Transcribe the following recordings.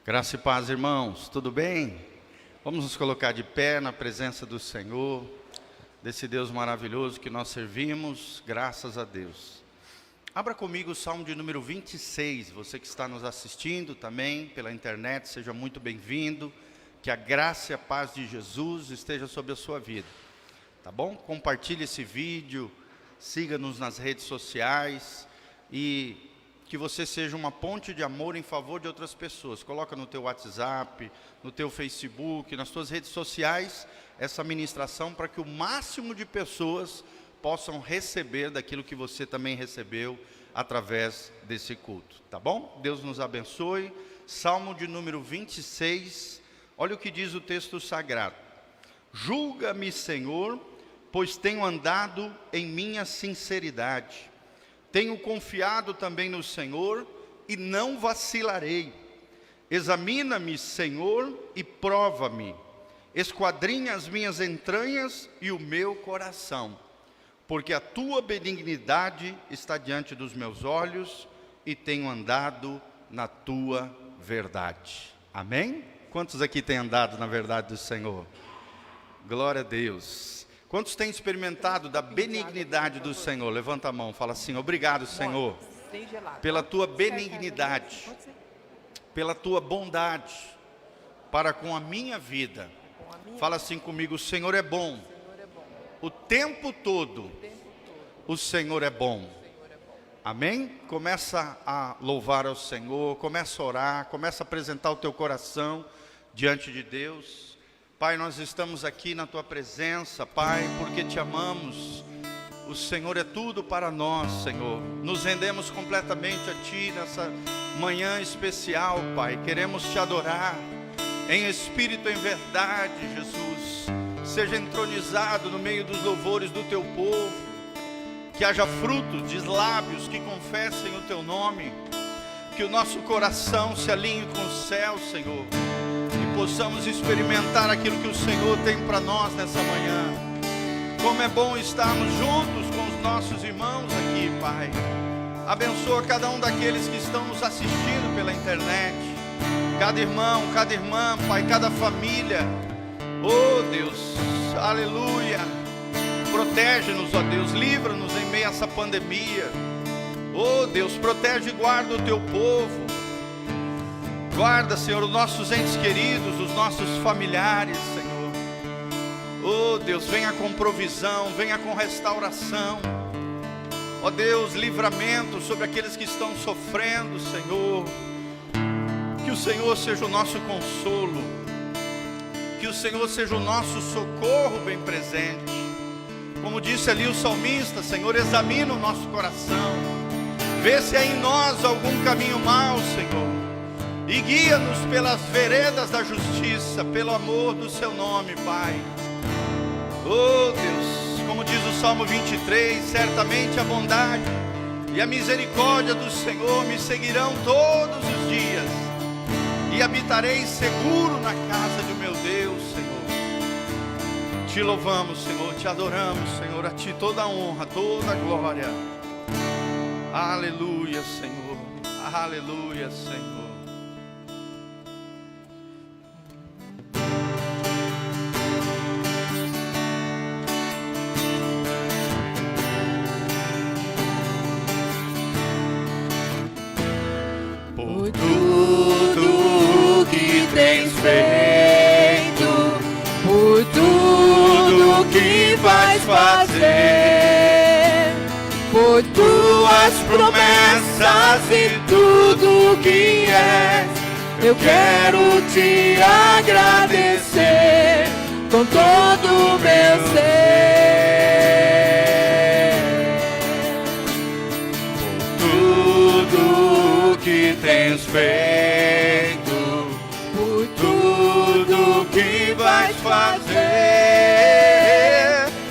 Graça e paz, irmãos, tudo bem? Vamos nos colocar de pé na presença do Senhor, desse Deus maravilhoso que nós servimos, graças a Deus. Abra comigo o Salmo de número 26, você que está nos assistindo também pela internet, seja muito bem-vindo, que a graça e a paz de Jesus esteja sobre a sua vida, tá bom? Compartilhe esse vídeo, siga-nos nas redes sociais e que você seja uma ponte de amor em favor de outras pessoas. Coloca no teu WhatsApp, no teu Facebook, nas tuas redes sociais, essa ministração para que o máximo de pessoas possam receber daquilo que você também recebeu através desse culto, tá bom? Deus nos abençoe. Salmo de número 26, olha o que diz o texto sagrado. Julga-me, Senhor, pois tenho andado em minha sinceridade. Tenho confiado também no Senhor e não vacilarei. Examina-me, Senhor, e prova-me. Esquadrinha as minhas entranhas e o meu coração. Porque a tua benignidade está diante dos meus olhos e tenho andado na tua verdade. Amém? Quantos aqui têm andado na verdade do Senhor? Glória a Deus. Quantos têm experimentado da benignidade do Senhor? Levanta a mão, fala assim: obrigado, Senhor, pela tua benignidade, pela tua bondade para com a minha vida. Fala assim comigo: o Senhor é bom, o tempo todo o Senhor é bom. Amém? Começa a louvar ao Senhor, começa a orar, começa a apresentar o teu coração diante de Deus. Pai, nós estamos aqui na Tua presença, Pai, porque Te amamos. O Senhor é tudo para nós, Senhor. Nos rendemos completamente a Ti nessa manhã especial, Pai. Queremos Te adorar em espírito e em verdade, Jesus. Seja entronizado no meio dos louvores do Teu povo. Que haja frutos de lábios que confessem o Teu nome. Que o nosso coração se alinhe com o céu, Senhor. Possamos experimentar aquilo que o Senhor tem para nós nessa manhã. Como é bom estarmos juntos com os nossos irmãos aqui, Pai. Abençoa cada um daqueles que estão nos assistindo pela internet. Cada irmão, cada irmã, Pai, cada família. Oh Deus, aleluia. Protege-nos, ó Deus, livra-nos em meio a essa pandemia. Oh Deus, protege e guarda o Teu povo. Guarda, Senhor, os nossos entes queridos, os nossos familiares, Senhor. Oh Deus, venha com provisão, venha com restauração. Ó Deus, livramento sobre aqueles que estão sofrendo, Senhor. Que o Senhor seja o nosso consolo. Que o Senhor seja o nosso socorro bem presente. Como disse ali o salmista, Senhor, examina o nosso coração. Vê se há em nós algum caminho mau, Senhor. E guia-nos pelas veredas da justiça, pelo amor do Seu nome, Pai. Oh Deus, como diz o Salmo 23, certamente a bondade e a misericórdia do Senhor me seguirão todos os dias, e habitarei seguro na casa do meu Deus, Senhor. Te louvamos, Senhor, te adoramos, Senhor, a Ti toda a honra, toda a glória. Aleluia, Senhor, aleluia, Senhor. Tens feito, por tudo que vais fazer, por tuas promessas e tudo que és, eu quero te agradecer com todo o meu ser. Por tudo que tens feito, que vais fazer,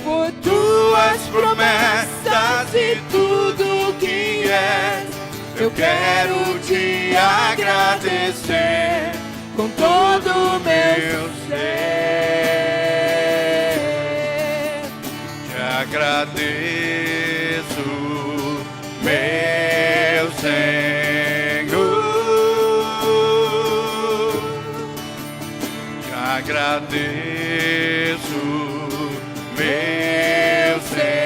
por tuas promessas e tudo que és, eu quero te agradecer com todo o meu ser. Te agradeço, meu Senhor. agradeço, meu Senhor.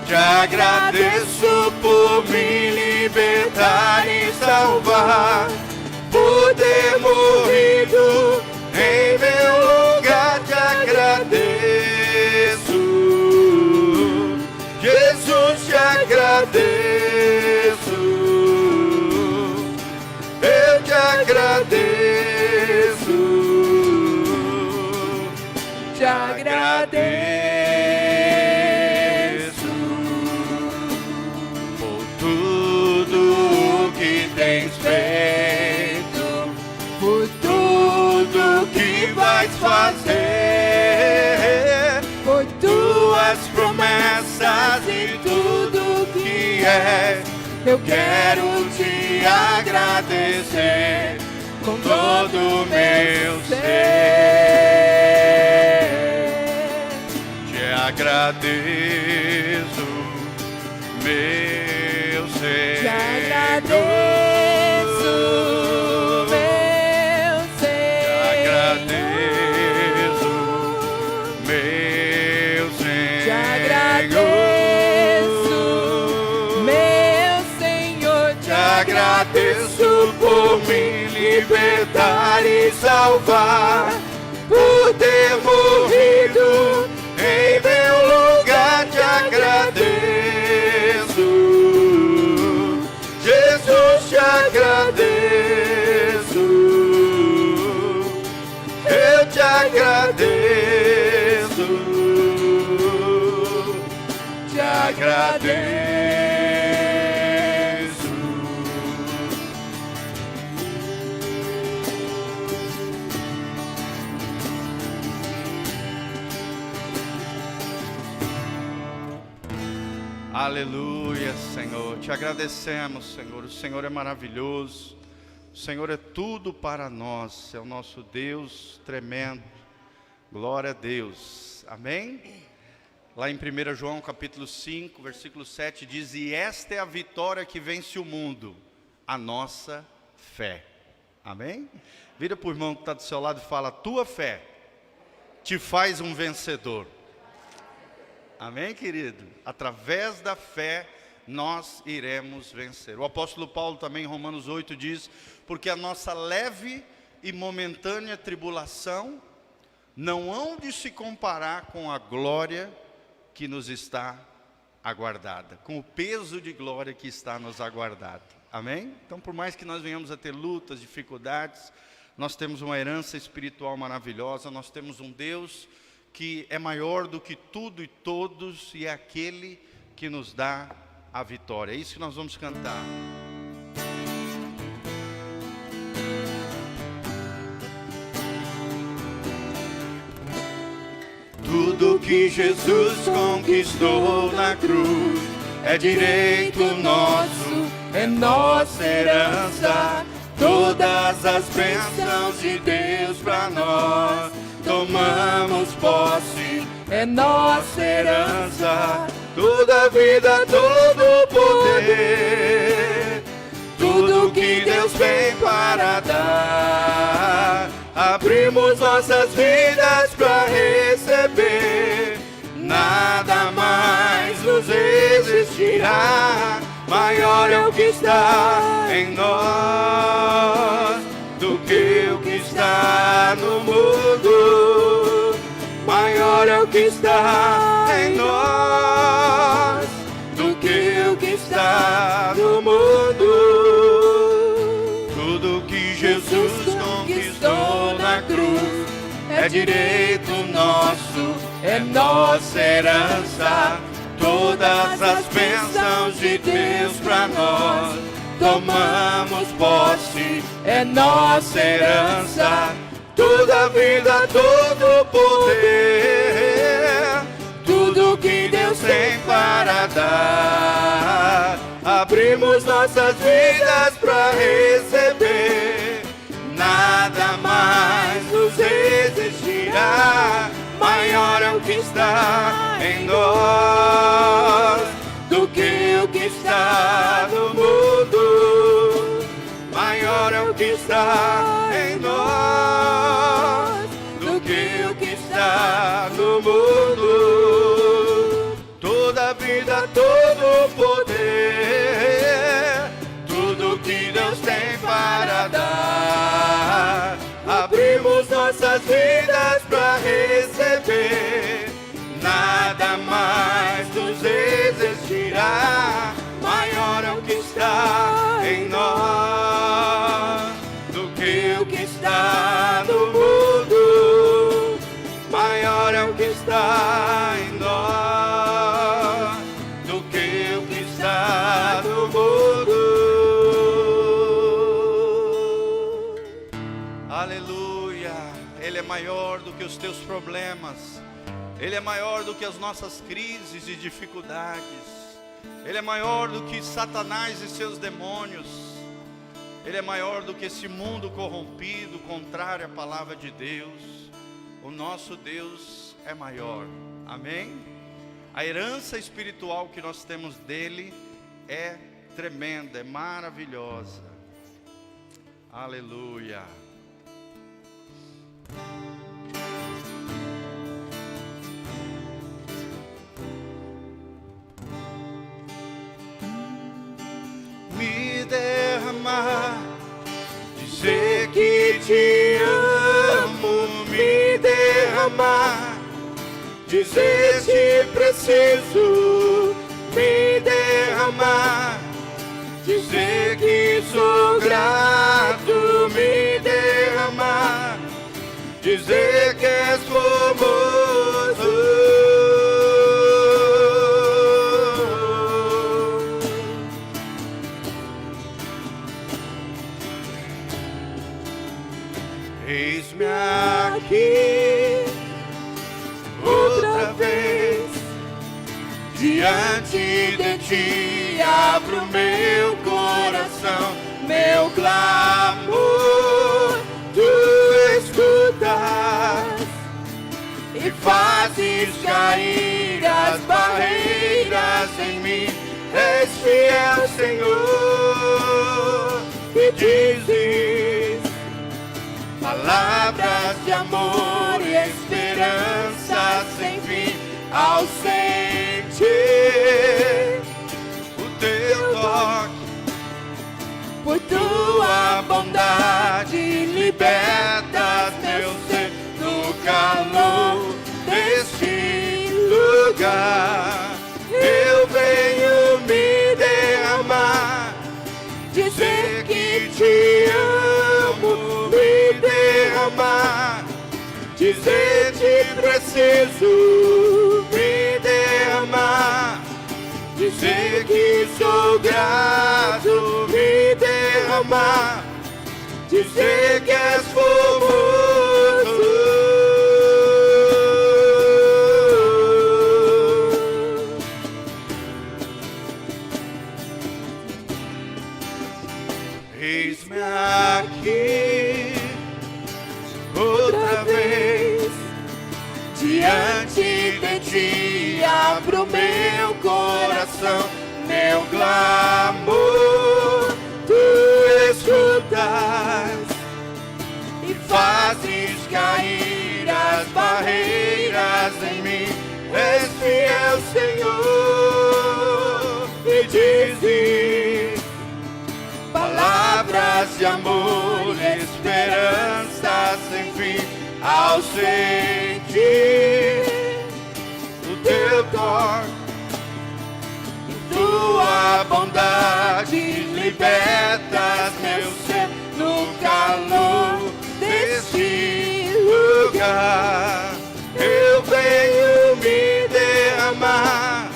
Te agradeço por me libertar e salvar, por ter morrido em meu lugar. Te agradeço, Jesus, te agradeço, eu te agradeço, te agradeço por tudo que tens feito, por tudo que vais fazer, por tuas promessas e tudo que és. Eu quero te agradecer com todo o meu ser. Te agradeço, meu Senhor. te agradeço, meu Agradeço, Senhor. meu Senhor. Te agradeço, meu Senhor, Te agradeço por me libertar e salvar, por ter morrido em meu lugar. Te agradeço, Jesus, te agradeço, eu te agradeço, te agradeço. Aleluia, Senhor. Te agradecemos, Senhor. O Senhor é maravilhoso. O Senhor é tudo para nós. É o nosso Deus tremendo. Glória a Deus. Amém? Lá em 1 João capítulo 5, versículo 7 diz: e esta é a vitória que vence o mundo, a nossa fé. Amém? Vira para o irmão que está do seu lado e fala: tua fé te faz um vencedor. Amém, querido? Através da fé nós iremos vencer. O apóstolo Paulo também em Romanos 8 diz: porque a nossa leve e momentânea tribulação não hão de se comparar com a glória que nos está aguardada, com o peso de glória que está nos aguardado. Amém? Então, por mais que nós venhamos a ter lutas, dificuldades, nós temos uma herança espiritual maravilhosa, nós temos um Deus que é maior do que tudo e todos, e é aquele que nos dá a vitória. É isso que nós vamos cantar. Tudo que Jesus conquistou na cruz é direito nosso, é nossa herança. Todas as bênçãos de Deus para nós tomamos posse, é nossa herança. Toda a vida, todo o poder, tudo que Deus vem para dar, abrimos nossas vidas para receber. Nada mais nos resistirá, maior é o que está em nós do que o que está no mundo. Maior é o que está em nós do que o que está no mundo. Tudo que Jesus conquistou na cruz é direito nosso, é nossa herança. Todas as bênçãos de Deus para nós tomamos posse, é nossa herança. Toda a vida, todo o poder, tudo que Deus tem para dar, abrimos nossas vidas para receber. Nada mais nos resistirá, maior é o que está em nós do que o que está no mundo. Maior maior é o que está em nós do que o que está no mundo. Toda vida, todo poder, tudo que Deus tem para dar, abrimos nossas vidas para receber. Nada mais nos resistirá. Maior é o que está em nós do que o que está no mundo. Maior é o que está em nós do que o que está no mundo. Aleluia! Ele é maior do que os teus problemas. Ele é maior do que as nossas crises e dificuldades. Ele é maior do que Satanás e seus demônios. Ele é maior do que esse mundo corrompido, contrário à palavra de Deus. O nosso Deus é maior. Amém? A herança espiritual que nós temos dele é tremenda, é maravilhosa. Aleluia. Me derramar, dizer que te amo, me derramar, dizer que preciso, me derramar, dizer que sou grato, me derramar, dizer que és famoso. Eis-me aqui, outra vez, diante de ti, abro meu coração, meu clamor, tu escutas e fazes cair as barreiras em mim. És fiel, Senhor, e dizes palavras de amor e esperança sem fim. Ao sentir o teu toque, por tua bondade libertas meu ser no calor deste lugar. Eu venho me derramar, dizer que te amo, me derramar, dizer que preciso, me derramar, dizer que sou grato, me derramar, dizer que és famoso. Eis-me aqui, outra vez, diante de ti, abro meu coração, meu clamor, tu escutas e fazes cair as barreiras em mim. És fiel, Senhor, e dizes palavras de amor e esperança sem fim. Ao sentir o teu toque, tua bondade libertas meu ser no calor deste lugar. Eu venho me derramar,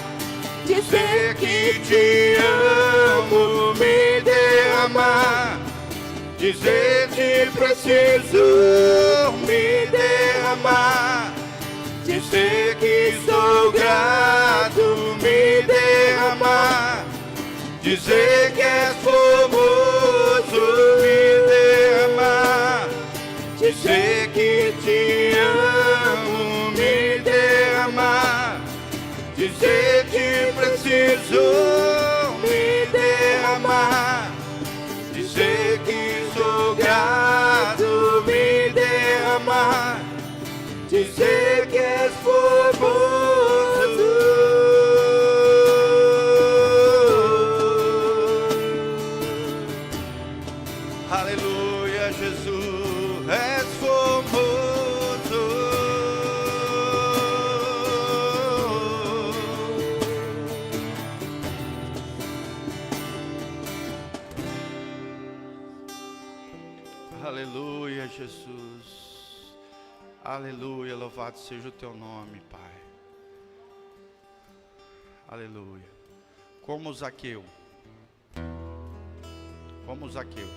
dizer que te amo, me derramar, dizer que preciso, me derramar, dizer que sou grato, me derramar, dizer que és famoso, me derramar, dizer que te amo, me derramar, dizer que preciso, me derramar, dizer que sou amar, dizer que és formoso. Aleluia, Jesus, és formoso. Aleluia, Jesus. Aleluia, louvado seja o teu nome, Pai. Aleluia. Como Zaqueu. Como Zaqueu.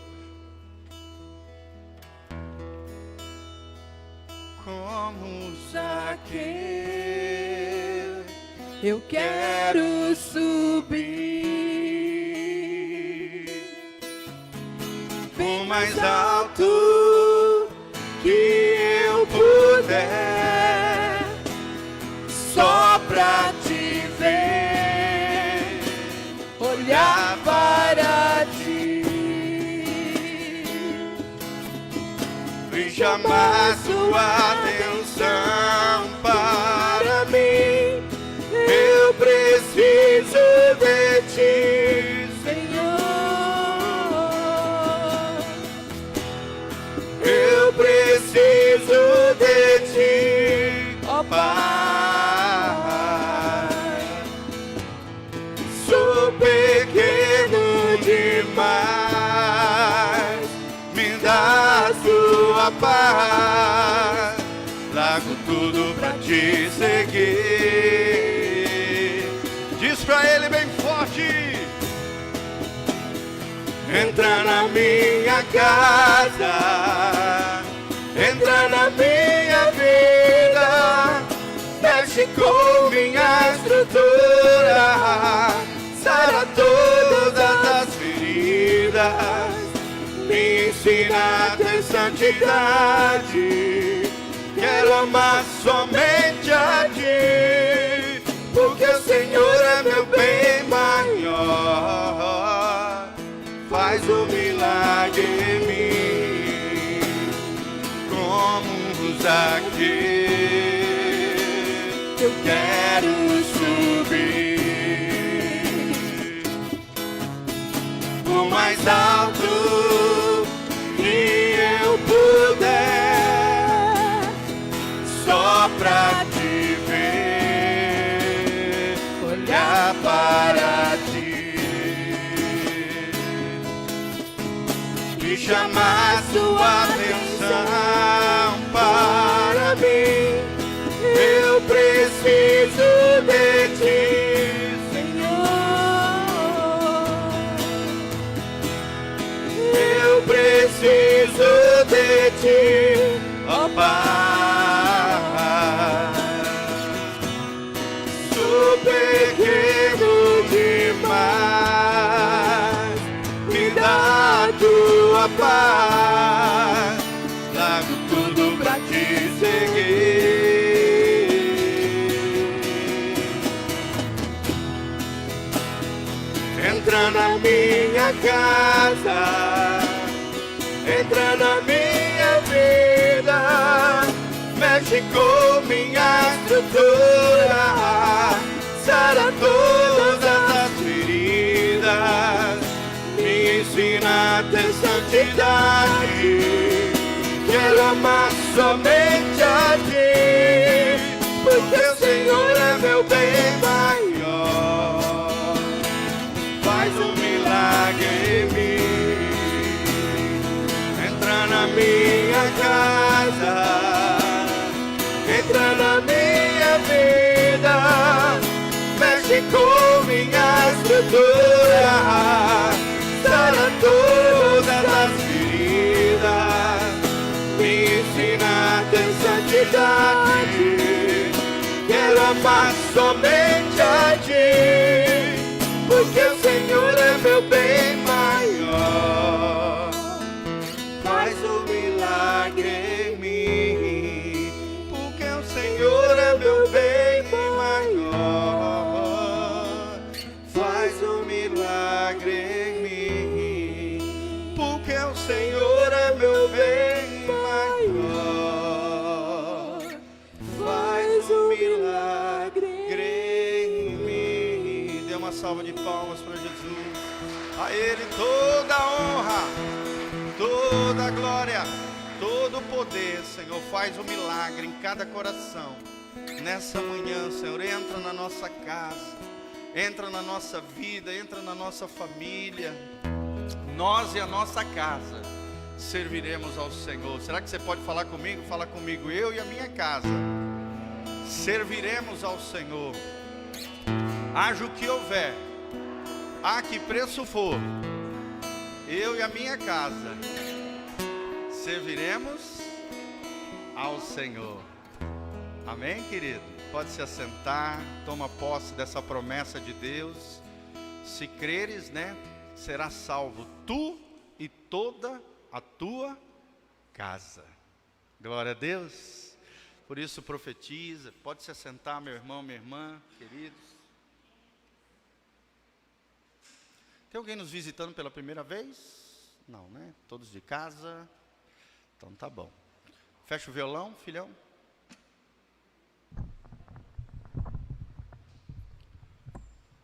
Como Zaqueu, eu quero subir o mais alto que eu puder, só pra te ver, olhar para ti e chamar sua atenção para mim. Eu preciso de ti, Senhor. Eu preciso de ti, ó Pai. Sou pequeno demais, me dá sua paz. Largo tudo pra te seguir. Diz pra ele bem forte: entra na minha casa, entra na minha vida, mexe com minha estrutura, sara todas as feridas, me ensina a ter santidade. Quero amar somente a ti, porque o Senhor é meu bem maior. Faz um milagre em mim, como Zaqueu. Eu quero subir o mais alto que eu puder, só pra te ver, olhar para ti e chamar sua atenção para mim. Eu preciso de ti, Senhor. Eu preciso de ti, ó Pai. Sou pequeno demais, me dá tua paz. Largo tudo pra te seguir. Entra na minha casa, entra na minha vida, mexe com minha estrutura, sara todas as feridas, me ensina a ter santidade. Quero amar somente a ti, porque o Senhor é meu bem maior. Faz um milagre em mim, entra na minha casa, entra na minha vida, mexe com minha estrutura, sara todas as feridas, me ensina a ter santidade. Quero amar somente a ti, porque o Senhor é meu bem maior. Faz um milagre em mim, porque o Senhor é meu bem maior. Faz um milagre em mim, porque o Senhor é meu bem maior. todo o poder, Senhor, faz um milagre em cada coração. Nessa manhã, Senhor, entra na nossa casa, entra na nossa vida, entra na nossa família. Nós e a nossa casa serviremos ao Senhor. Será que você pode falar comigo? Fala comigo. Eu e a minha casa serviremos ao Senhor. Haja o que houver, a que preço for, eu e a minha casa serviremos ao Senhor. Amém, querido? Pode se assentar, toma posse dessa promessa de Deus. Se creres, né, será salvo tu e toda a tua casa. Glória a Deus. Por isso profetiza. Pode se assentar, meu irmão, minha irmã, queridos. Tem alguém nos visitando pela primeira vez? Não, né? Todos de casa? Então tá bom. Fecha o violão, filhão.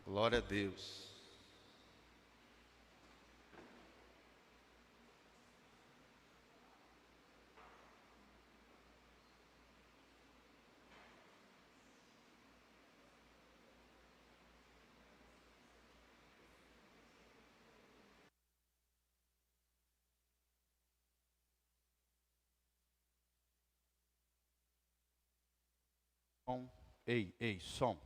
Glória a Deus. Ei, som.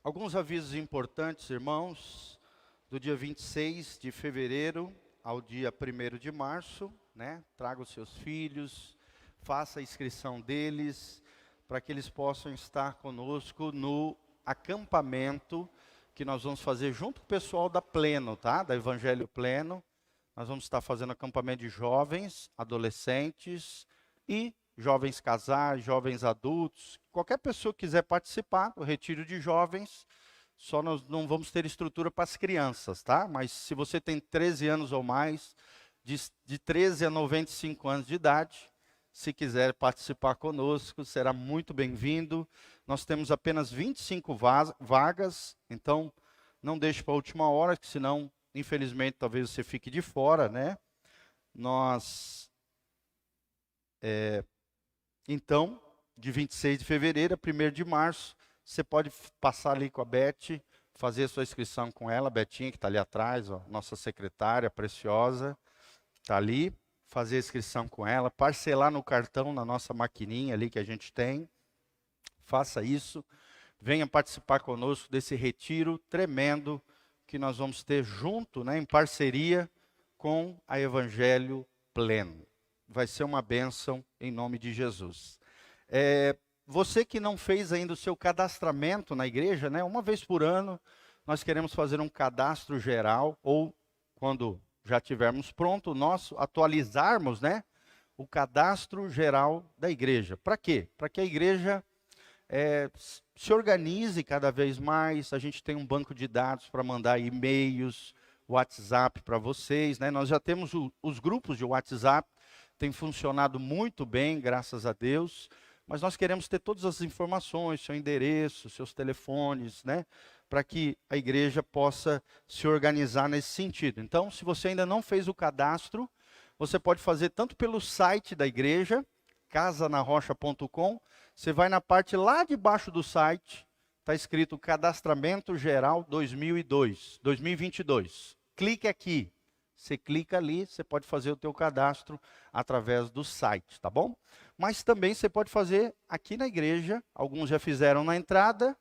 Alguns avisos importantes, irmãos, do dia 26 de fevereiro ao dia 1º de março, né? Traga os seus filhos, faça a inscrição deles, para que eles possam estar conosco no acampamento que nós vamos fazer junto com o pessoal da Pleno, tá? Da Evangelho Pleno. Nós vamos estar fazendo acampamento de jovens, adolescentes e jovens casais, jovens adultos. Qualquer pessoa que quiser participar do retiro de jovens, só nós não vamos ter estrutura para as crianças, tá? Mas se você tem 13 anos ou mais, de 13 a 95 anos de idade, se quiser participar conosco, será muito bem-vindo. Nós temos apenas 25 vagas, então não deixe para a última hora, que senão, infelizmente, talvez você fique de fora, né? Então, de 26 de fevereiro a 1º de março, você pode passar ali com a Beth, fazer a sua inscrição com ela, a Betinha, que está ali atrás, ó, nossa secretária preciosa, está ali, fazer a inscrição com ela, parcelar no cartão, na nossa maquininha ali que a gente tem. Faça isso, venha participar conosco desse retiro tremendo que nós vamos ter junto, né, em parceria com a Evangelho Pleno. Vai ser uma bênção em nome de Jesus. Você que não fez ainda o seu cadastramento na igreja, né? Uma vez por ano, nós queremos fazer um cadastro geral, ou quando já tivermos pronto, atualizarmos, né, o cadastro geral da igreja. Para quê? Para que a igreja se organize cada vez mais. A gente tem um banco de dados para mandar e-mails, WhatsApp para vocês, né? Nós já temos os grupos de WhatsApp, tem funcionado muito bem, graças a Deus, mas nós queremos ter todas as informações, seu endereço, seus telefones, né, para que a igreja possa se organizar nesse sentido. Então, se você ainda não fez o cadastro, você pode fazer tanto pelo site da igreja, casanarrocha.com, você vai na parte lá de baixo do site, está escrito Cadastramento Geral 2022. Clique aqui. Você clica ali, você pode fazer o teu cadastro através do site, tá bom? Mas também você pode fazer aqui na igreja, alguns já fizeram na entrada,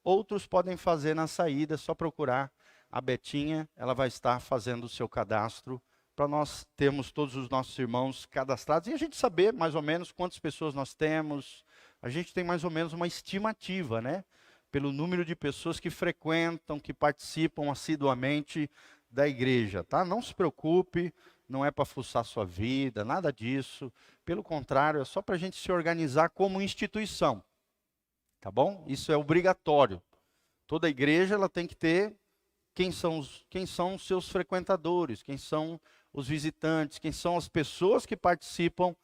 outros podem fazer na saída, é só procurar a Betinha, ela vai estar fazendo o seu cadastro, para nós termos todos os nossos irmãos cadastrados, e a gente saber mais ou menos quantas pessoas nós temos. A gente tem mais ou menos uma estimativa, né? Pelo número de pessoas que frequentam, que participam assiduamente da igreja, tá? Não se preocupe, não é para fuçar sua vida, nada disso. Pelo contrário, é só para a gente se organizar como instituição, tá bom? Isso é obrigatório. Toda igreja ela tem que ter quem são os seus frequentadores, quem são os visitantes, quem são as pessoas que participam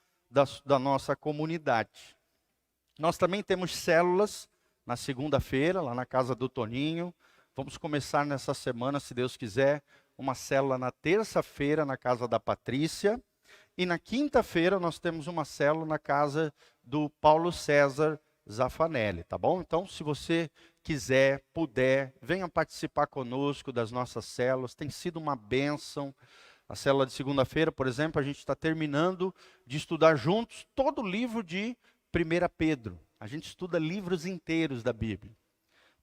da nossa comunidade. Nós também temos células na segunda-feira, lá na casa do Toninho. Vamos começar nessa semana, se Deus quiser, uma célula na terça-feira na casa da Patrícia. E na quinta-feira nós temos uma célula na casa do Paulo César Zaffanelli, tá bom? Então, se você quiser, puder, venha participar conosco das nossas células. Tem sido uma bênção. A célula de segunda-feira, por exemplo, a gente está terminando de estudar juntos todo o livro de 1 Pedro. A gente estuda livros inteiros da Bíblia.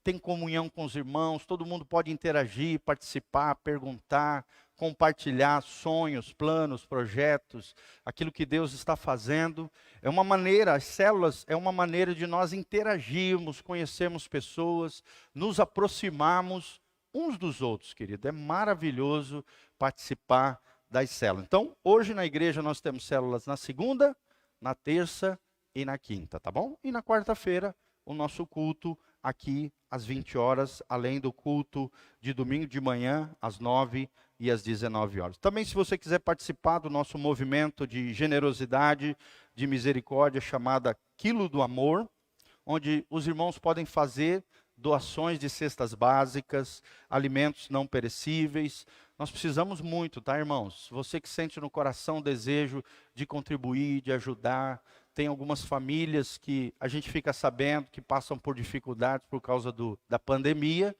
Tem comunhão com os irmãos, todo mundo pode interagir, participar, perguntar, compartilhar sonhos, planos, projetos, aquilo que Deus está fazendo. É uma maneira, as células é uma maneira de nós interagirmos, conhecermos pessoas, nos aproximarmos uns dos outros, querido. É maravilhoso participar das células. Então, hoje na igreja nós temos células na segunda, na terça e na quinta, tá bom? E na quarta-feira, o nosso culto aqui às 20 horas, além do culto de domingo de manhã, às 9 e às 19 horas. Também, se você quiser participar do nosso movimento de generosidade, de misericórdia, chamada Quilo do Amor, onde os irmãos podem fazer doações de cestas básicas, alimentos não perecíveis. Nós precisamos muito, tá, irmãos? Você que sente no coração o desejo de contribuir, de ajudar. Tem algumas famílias que a gente fica sabendo que passam por dificuldades por causa da pandemia.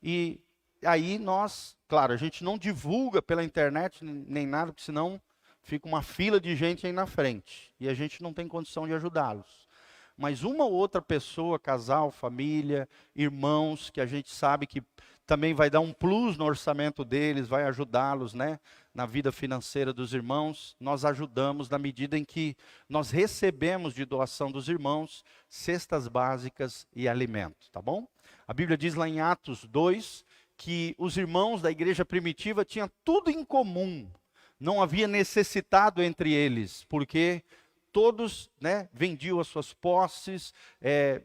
E aí nós, claro, a gente não divulga pela internet nem nada, porque senão fica uma fila de gente aí na frente. E a gente não tem condição de ajudá-los. Mas uma ou outra pessoa, casal, família, irmãos, que a gente sabe que também vai dar um plus no orçamento deles, vai ajudá-los, né, na vida financeira dos irmãos. Nós ajudamos na medida em que nós recebemos de doação dos irmãos cestas básicas e alimentos, tá bom? A Bíblia diz lá em Atos 2 que os irmãos da igreja primitiva tinham tudo em comum. Não havia necessitado entre eles, porque todos, né, vendiam as suas posses,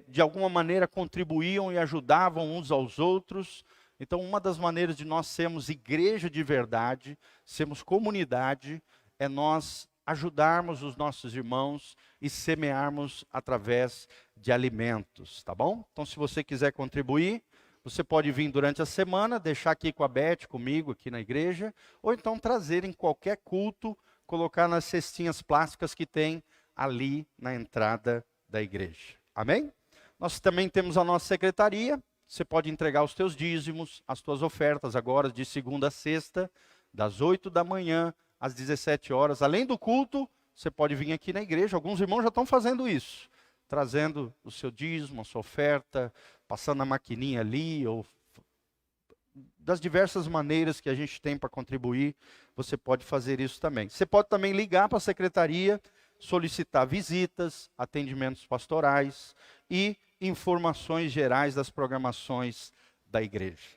de alguma maneira contribuíam e ajudavam uns aos outros. Então, uma das maneiras de nós sermos igreja de verdade, sermos comunidade, é nós ajudarmos os nossos irmãos e semearmos através de alimentos, tá bom? Então, se você quiser contribuir, você pode vir durante a semana, deixar aqui com a Beth, comigo aqui na igreja, ou então trazer em qualquer culto, colocar nas cestinhas plásticas que tem ali na entrada da igreja. Amém? Nós também temos a nossa secretaria. Você pode entregar os teus dízimos, as tuas ofertas agora de segunda a sexta, das 8 da manhã às 17 horas. Além do culto, você pode vir aqui na igreja. Alguns irmãos já estão fazendo isso, trazendo o seu dízimo, a sua oferta, passando a maquininha ali, ou das diversas maneiras que a gente tem para contribuir, você pode fazer isso também. Você pode também ligar para a secretaria, solicitar visitas, atendimentos pastorais e informações gerais das programações da igreja.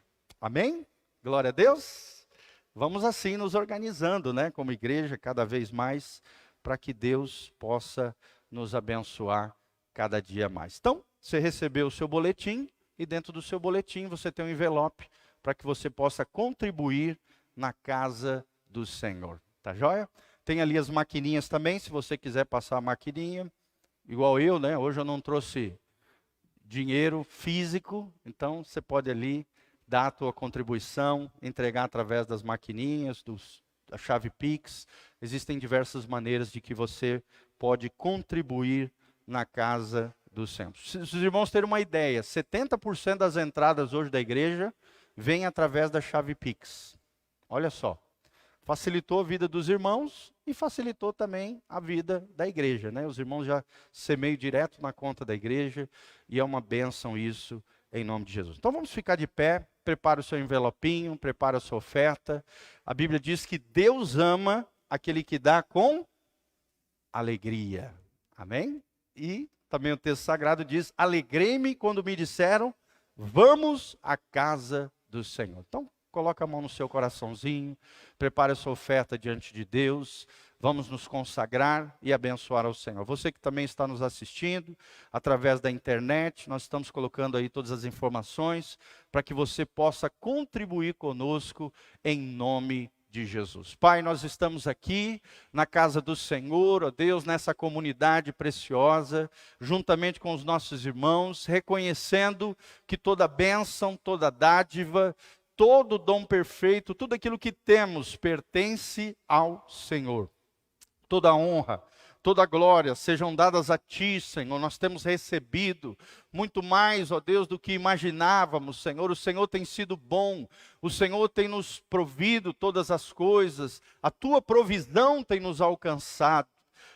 Amém? Glória a Deus. Vamos assim nos organizando, né, como igreja, cada vez mais, para que Deus possa nos abençoar cada dia mais. Então, você recebeu o seu boletim e dentro do seu boletim você tem um envelope para que você possa contribuir na casa do Senhor. Tá joia? Tem ali as maquininhas também, se você quiser passar a maquininha, igual eu, né? Hoje eu não trouxe dinheiro físico, então você pode ali dar a tua contribuição, entregar através das maquininhas, da chave Pix. Existem diversas maneiras de que você pode contribuir na casa do Senhor. Se os irmãos terem uma ideia, 70% das entradas hoje da igreja vem através da chave Pix. Olha só. Facilitou a vida dos irmãos e facilitou também a vida da igreja, né? Os irmãos já semeiam direto na conta da igreja e é uma bênção isso, em nome de Jesus. Então vamos ficar de pé, prepara o seu envelopinho, prepara a sua oferta. A Bíblia diz que Deus ama aquele que dá com alegria. Amém? E também o texto sagrado diz, alegrei-me quando me disseram, vamos à casa do Senhor. Então, coloca a mão no seu coraçãozinho, prepare a sua oferta diante de Deus, vamos nos consagrar e abençoar ao Senhor. Você que também está nos assistindo, através da internet, nós estamos colocando aí todas as informações, para que você possa contribuir conosco em nome de Jesus. Pai, nós estamos aqui na casa do Senhor, ó Deus, nessa comunidade preciosa, juntamente com os nossos irmãos, reconhecendo que toda bênção, toda dádiva, todo dom perfeito, tudo aquilo que temos pertence ao Senhor. toda honra, toda glória sejam dadas a Ti, Senhor. Nós temos recebido muito mais, ó Deus, do que imaginávamos, Senhor. O Senhor tem sido bom, o Senhor tem nos provido todas as coisas, a Tua provisão tem nos alcançado.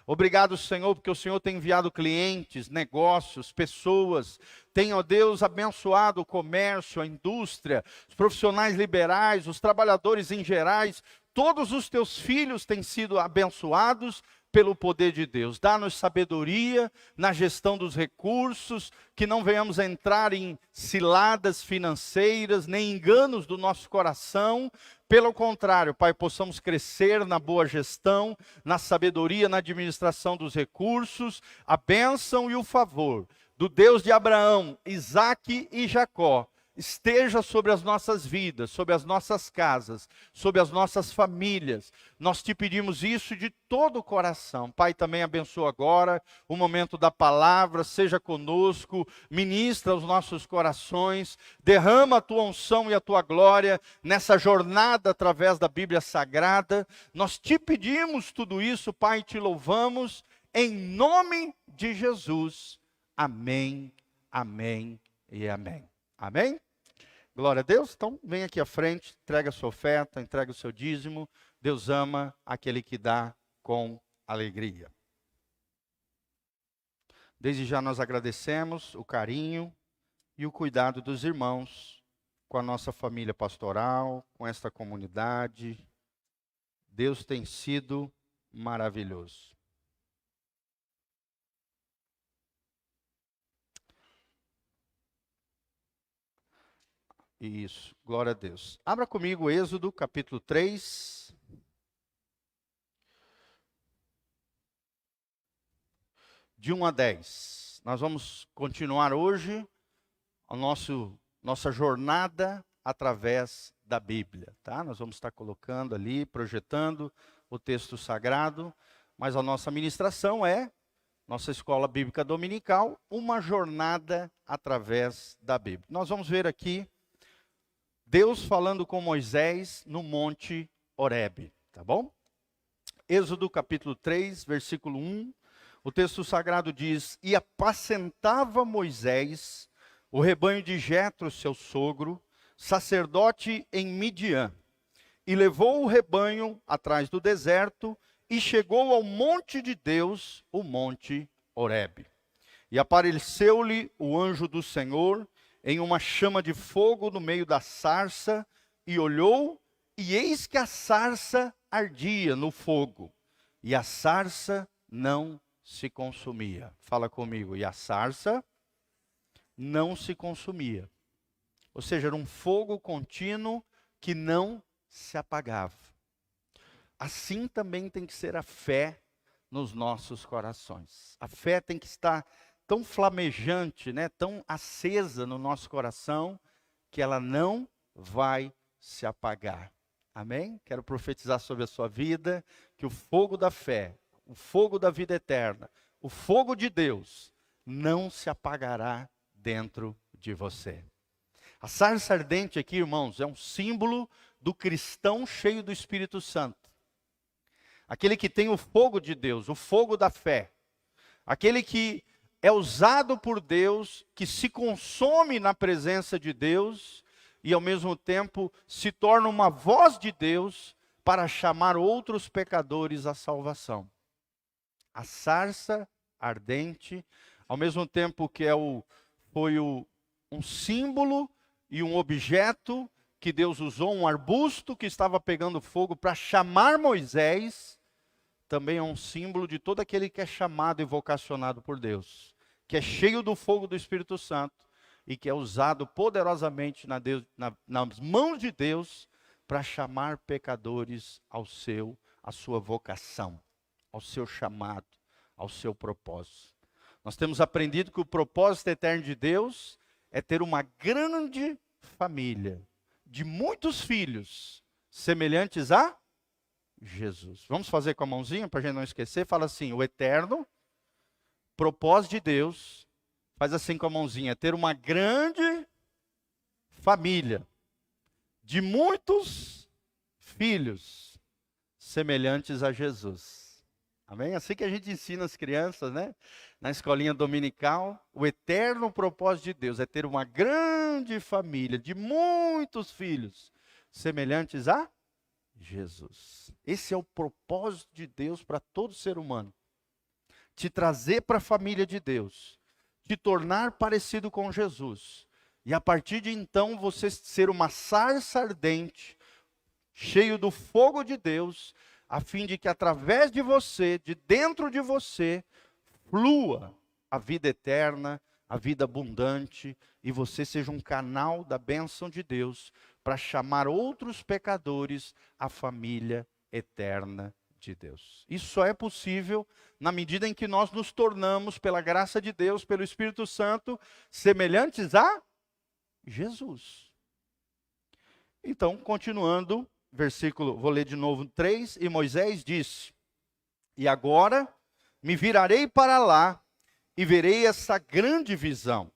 Obrigado, Senhor, porque o Senhor tem enviado clientes, negócios, pessoas, tem, ó Deus, abençoado o comércio, a indústria, os profissionais liberais, os trabalhadores em gerais. Todos os Teus filhos têm sido abençoados pelo poder de Deus. Dá-nos sabedoria na gestão dos recursos, que não venhamos a entrar em ciladas financeiras, nem enganos do nosso coração. Pelo contrário, Pai, possamos crescer na boa gestão, na sabedoria, na administração dos recursos, a bênção e o favor do Deus de Abraão, Isaque e Jacó esteja sobre as nossas vidas, sobre as nossas casas, sobre as nossas famílias. Nós te pedimos isso de todo o coração. Pai, também abençoa agora o momento da palavra, seja conosco, ministra os nossos corações, derrama a tua unção e a tua glória nessa jornada através da Bíblia Sagrada. Nós te pedimos tudo isso, Pai, e te louvamos em nome de Jesus. Amém, amém e amém. Amém? Glória a Deus. Então, vem aqui à frente, entrega a sua oferta, entrega o seu dízimo. Deus ama aquele que dá com alegria. Desde já nós agradecemos o carinho e o cuidado dos irmãos com a nossa família pastoral, com esta comunidade. Deus tem sido maravilhoso. Isso, glória a Deus. Abra comigo Êxodo, capítulo 3. De 1 a 10. Nós vamos continuar hoje a nossa jornada através da Bíblia, tá? Nós vamos estar colocando ali, projetando o texto sagrado, mas a nossa ministração é, nossa escola bíblica dominical, uma jornada através da Bíblia. Nós vamos ver aqui Deus falando com Moisés no Monte Horebe, tá bom? Êxodo capítulo 3, versículo 1, o texto sagrado diz: E apacentava Moisés o rebanho de Jetro, seu sogro, sacerdote em Midian, e levou o rebanho atrás do deserto, e chegou ao monte de Deus, o Monte Horebe. E apareceu-lhe o anjo do Senhor, em uma chama de fogo no meio da sarça, e olhou, e eis que a sarça ardia no fogo, e a sarça não se consumia. Fala comigo, e a sarça não se consumia. Ou seja, era um fogo contínuo que não se apagava. Assim também tem que ser a fé nos nossos corações. A fé tem que estar tão flamejante, né, tão acesa no nosso coração, que ela não vai se apagar. Amém? Quero profetizar sobre a sua vida, que o fogo da fé, o fogo da vida eterna, o fogo de Deus, não se apagará dentro de você. A sarça ardente aqui, irmãos, é um símbolo do cristão cheio do Espírito Santo. Aquele que tem o fogo de Deus, o fogo da fé. Aquele que é usado por Deus, que se consome na presença de Deus e ao mesmo tempo se torna uma voz de Deus para chamar outros pecadores à salvação. A sarça ardente, ao mesmo tempo que foi um símbolo e um objeto que Deus usou, um arbusto que estava pegando fogo para chamar Moisés, também é um símbolo de todo aquele que é chamado e vocacionado por Deus, que é cheio do fogo do Espírito Santo e que é usado poderosamente nas mãos de Deus para chamar pecadores à sua vocação, ao seu chamado, ao seu propósito. Nós temos aprendido que o propósito eterno de Deus é ter uma grande família de muitos filhos semelhantes a Jesus. Vamos fazer com a mãozinha para a gente não esquecer? Fala assim, o eterno propósito de Deus, faz assim com a mãozinha, ter uma grande família de muitos filhos semelhantes a Jesus. Amém? Assim que a gente ensina as crianças, né? Na escolinha dominical, o eterno propósito de Deus é ter uma grande família de muitos filhos, semelhantes a Jesus. Esse é o propósito de Deus para todo ser humano. Te trazer para a família de Deus, te tornar parecido com Jesus. E a partir de então você ser uma sarça ardente, cheio do fogo de Deus, a fim de que através de você, de dentro de você, flua a vida eterna, a vida abundante, e você seja um canal da bênção de Deus para chamar outros pecadores à família eterna de Deus. Isso só é possível na medida em que nós nos tornamos, pela graça de Deus, pelo Espírito Santo, semelhantes a Jesus. Então, continuando, versículo, vou ler de novo 3, e Moisés disse: e agora me virarei para lá e verei essa grande visão,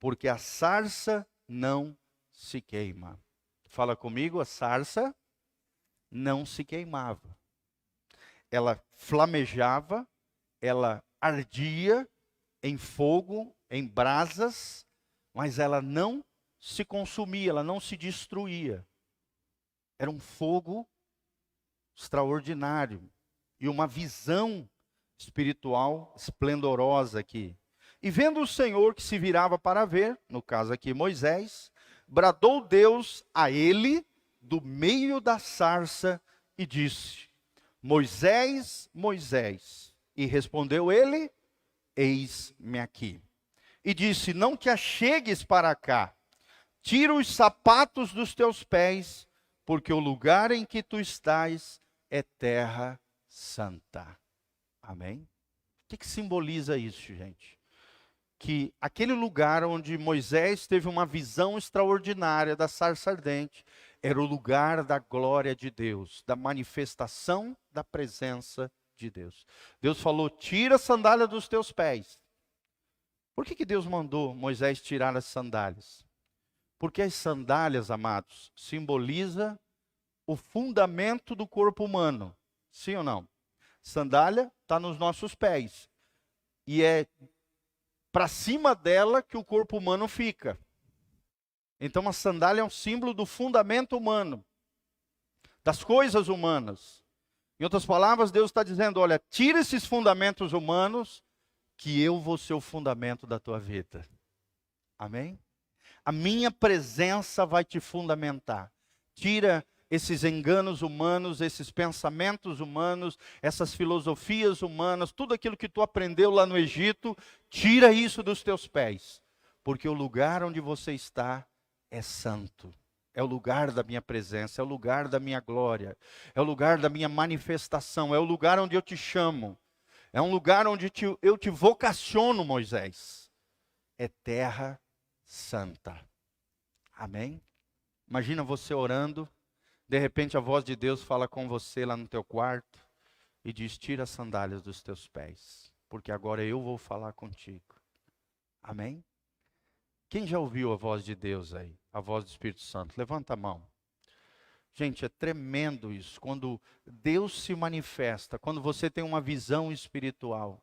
porque a sarça não se queima. Fala comigo, a sarça não se queimava. Ela flamejava, ela ardia em fogo, em brasas, mas ela não se consumia, ela não se destruía. Era um fogo extraordinário e uma visão espiritual esplendorosa aqui. E vendo o Senhor que se virava para ver, no caso aqui Moisés, bradou Deus a ele do meio da sarça e disse: Moisés, Moisés. E respondeu ele: eis-me aqui. E disse: não te achegues para cá, tira os sapatos dos teus pés, porque o lugar em que tu estás é terra santa. Amém? O que simboliza isso, gente? Que aquele lugar onde Moisés teve uma visão extraordinária da sarça ardente, era o lugar da glória de Deus, da manifestação da presença de Deus. Deus falou: tira a sandália dos teus pés. Por que Deus mandou Moisés tirar as sandálias? Porque as sandálias, amados, simboliza o fundamento do corpo humano. Sim ou não? Sandália está nos nossos pés. E é para cima dela que o corpo humano fica. Então a sandália é um símbolo do fundamento humano, das coisas humanas. Em outras palavras, Deus está dizendo: olha, tira esses fundamentos humanos, que eu vou ser o fundamento da tua vida. Amém? A minha presença vai te fundamentar. Tira esses enganos humanos, esses pensamentos humanos, essas filosofias humanas, tudo aquilo que tu aprendeu lá no Egito, tira isso dos teus pés. Porque o lugar onde você está é santo. É o lugar da minha presença, é o lugar da minha glória, é o lugar da minha manifestação, é o lugar onde eu te chamo. É um lugar onde eu te vocaciono, Moisés. É terra santa. Amém? Imagina você orando, de repente a voz de Deus fala com você lá no teu quarto e diz: tira as sandálias dos teus pés, porque agora eu vou falar contigo. Amém? Quem já ouviu a voz de Deus aí? A voz do Espírito Santo? Levanta a mão. Gente, é tremendo isso, quando Deus se manifesta, quando você tem uma visão espiritual.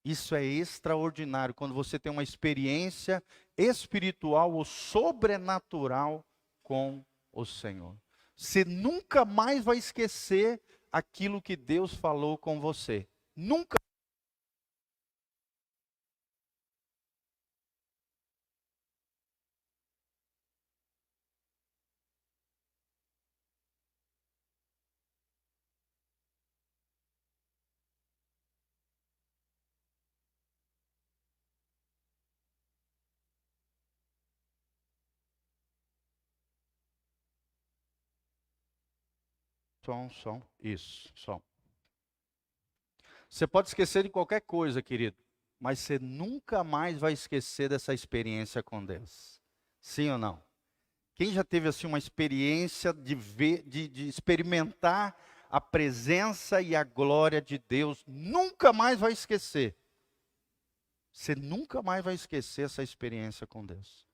Isso é extraordinário, quando você tem uma experiência espiritual ou sobrenatural com o Senhor. Você nunca mais vai esquecer aquilo que Deus falou com você. Nunca. Som. Isso, som. Você pode esquecer de qualquer coisa, querido, mas você nunca mais vai esquecer dessa experiência com Deus. Sim ou não? Quem já teve assim uma experiência de ver, de experimentar a presença e a glória de Deus, nunca mais vai esquecer. Você nunca mais vai esquecer essa experiência com Deus.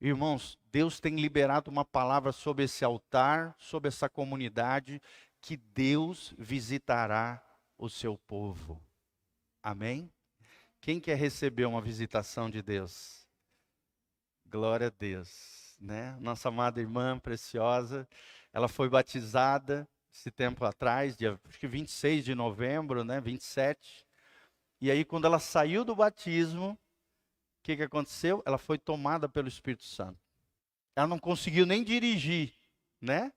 Irmãos, Deus tem liberado uma palavra sobre esse altar, sobre essa comunidade, que Deus visitará o seu povo. Amém? Quem quer receber uma visitação de Deus? Glória a Deus, né? Nossa amada irmã preciosa, ela foi batizada esse tempo atrás, acho que 26 de novembro, né? 27. E aí quando ela saiu do batismo, o que aconteceu? Ela foi tomada pelo Espírito Santo. Ela não conseguiu nem dirigir, né?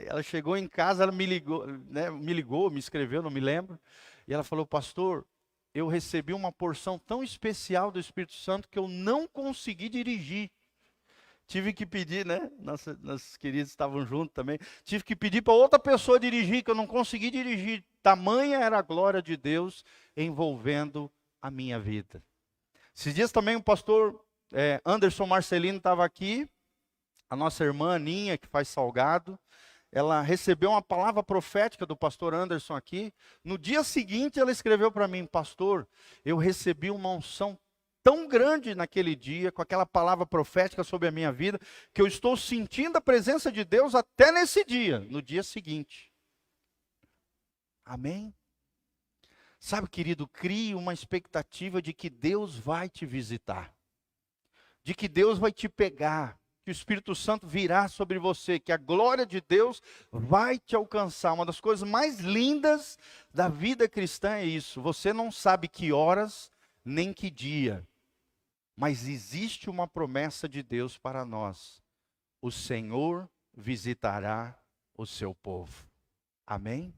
Ela chegou em casa, ela me ligou, né? Me escreveu, não me lembro. E ela falou: pastor, eu recebi uma porção tão especial do Espírito Santo que eu não consegui dirigir. Tive que pedir, né? Nossos queridos estavam juntos também. Tive que pedir para outra pessoa dirigir, que eu não consegui dirigir. Tamanha era a glória de Deus envolvendo a minha vida. Esses dias também o pastor Anderson Marcelino estava aqui. A nossa irmã Aninha, que faz salgado, ela recebeu uma palavra profética do pastor Anderson aqui. No dia seguinte ela escreveu para mim: pastor, eu recebi uma unção tão grande naquele dia, com aquela palavra profética sobre a minha vida, que eu estou sentindo a presença de Deus até nesse dia, no dia seguinte. Amém? Sabe, querido, crie uma expectativa de que Deus vai te visitar, de que Deus vai te pegar, que o Espírito Santo virá sobre você, que a glória de Deus vai te alcançar. Uma das coisas mais lindas da vida cristã é isso. Você não sabe que horas, nem que dia, mas existe uma promessa de Deus para nós: o Senhor visitará o seu povo. Amém?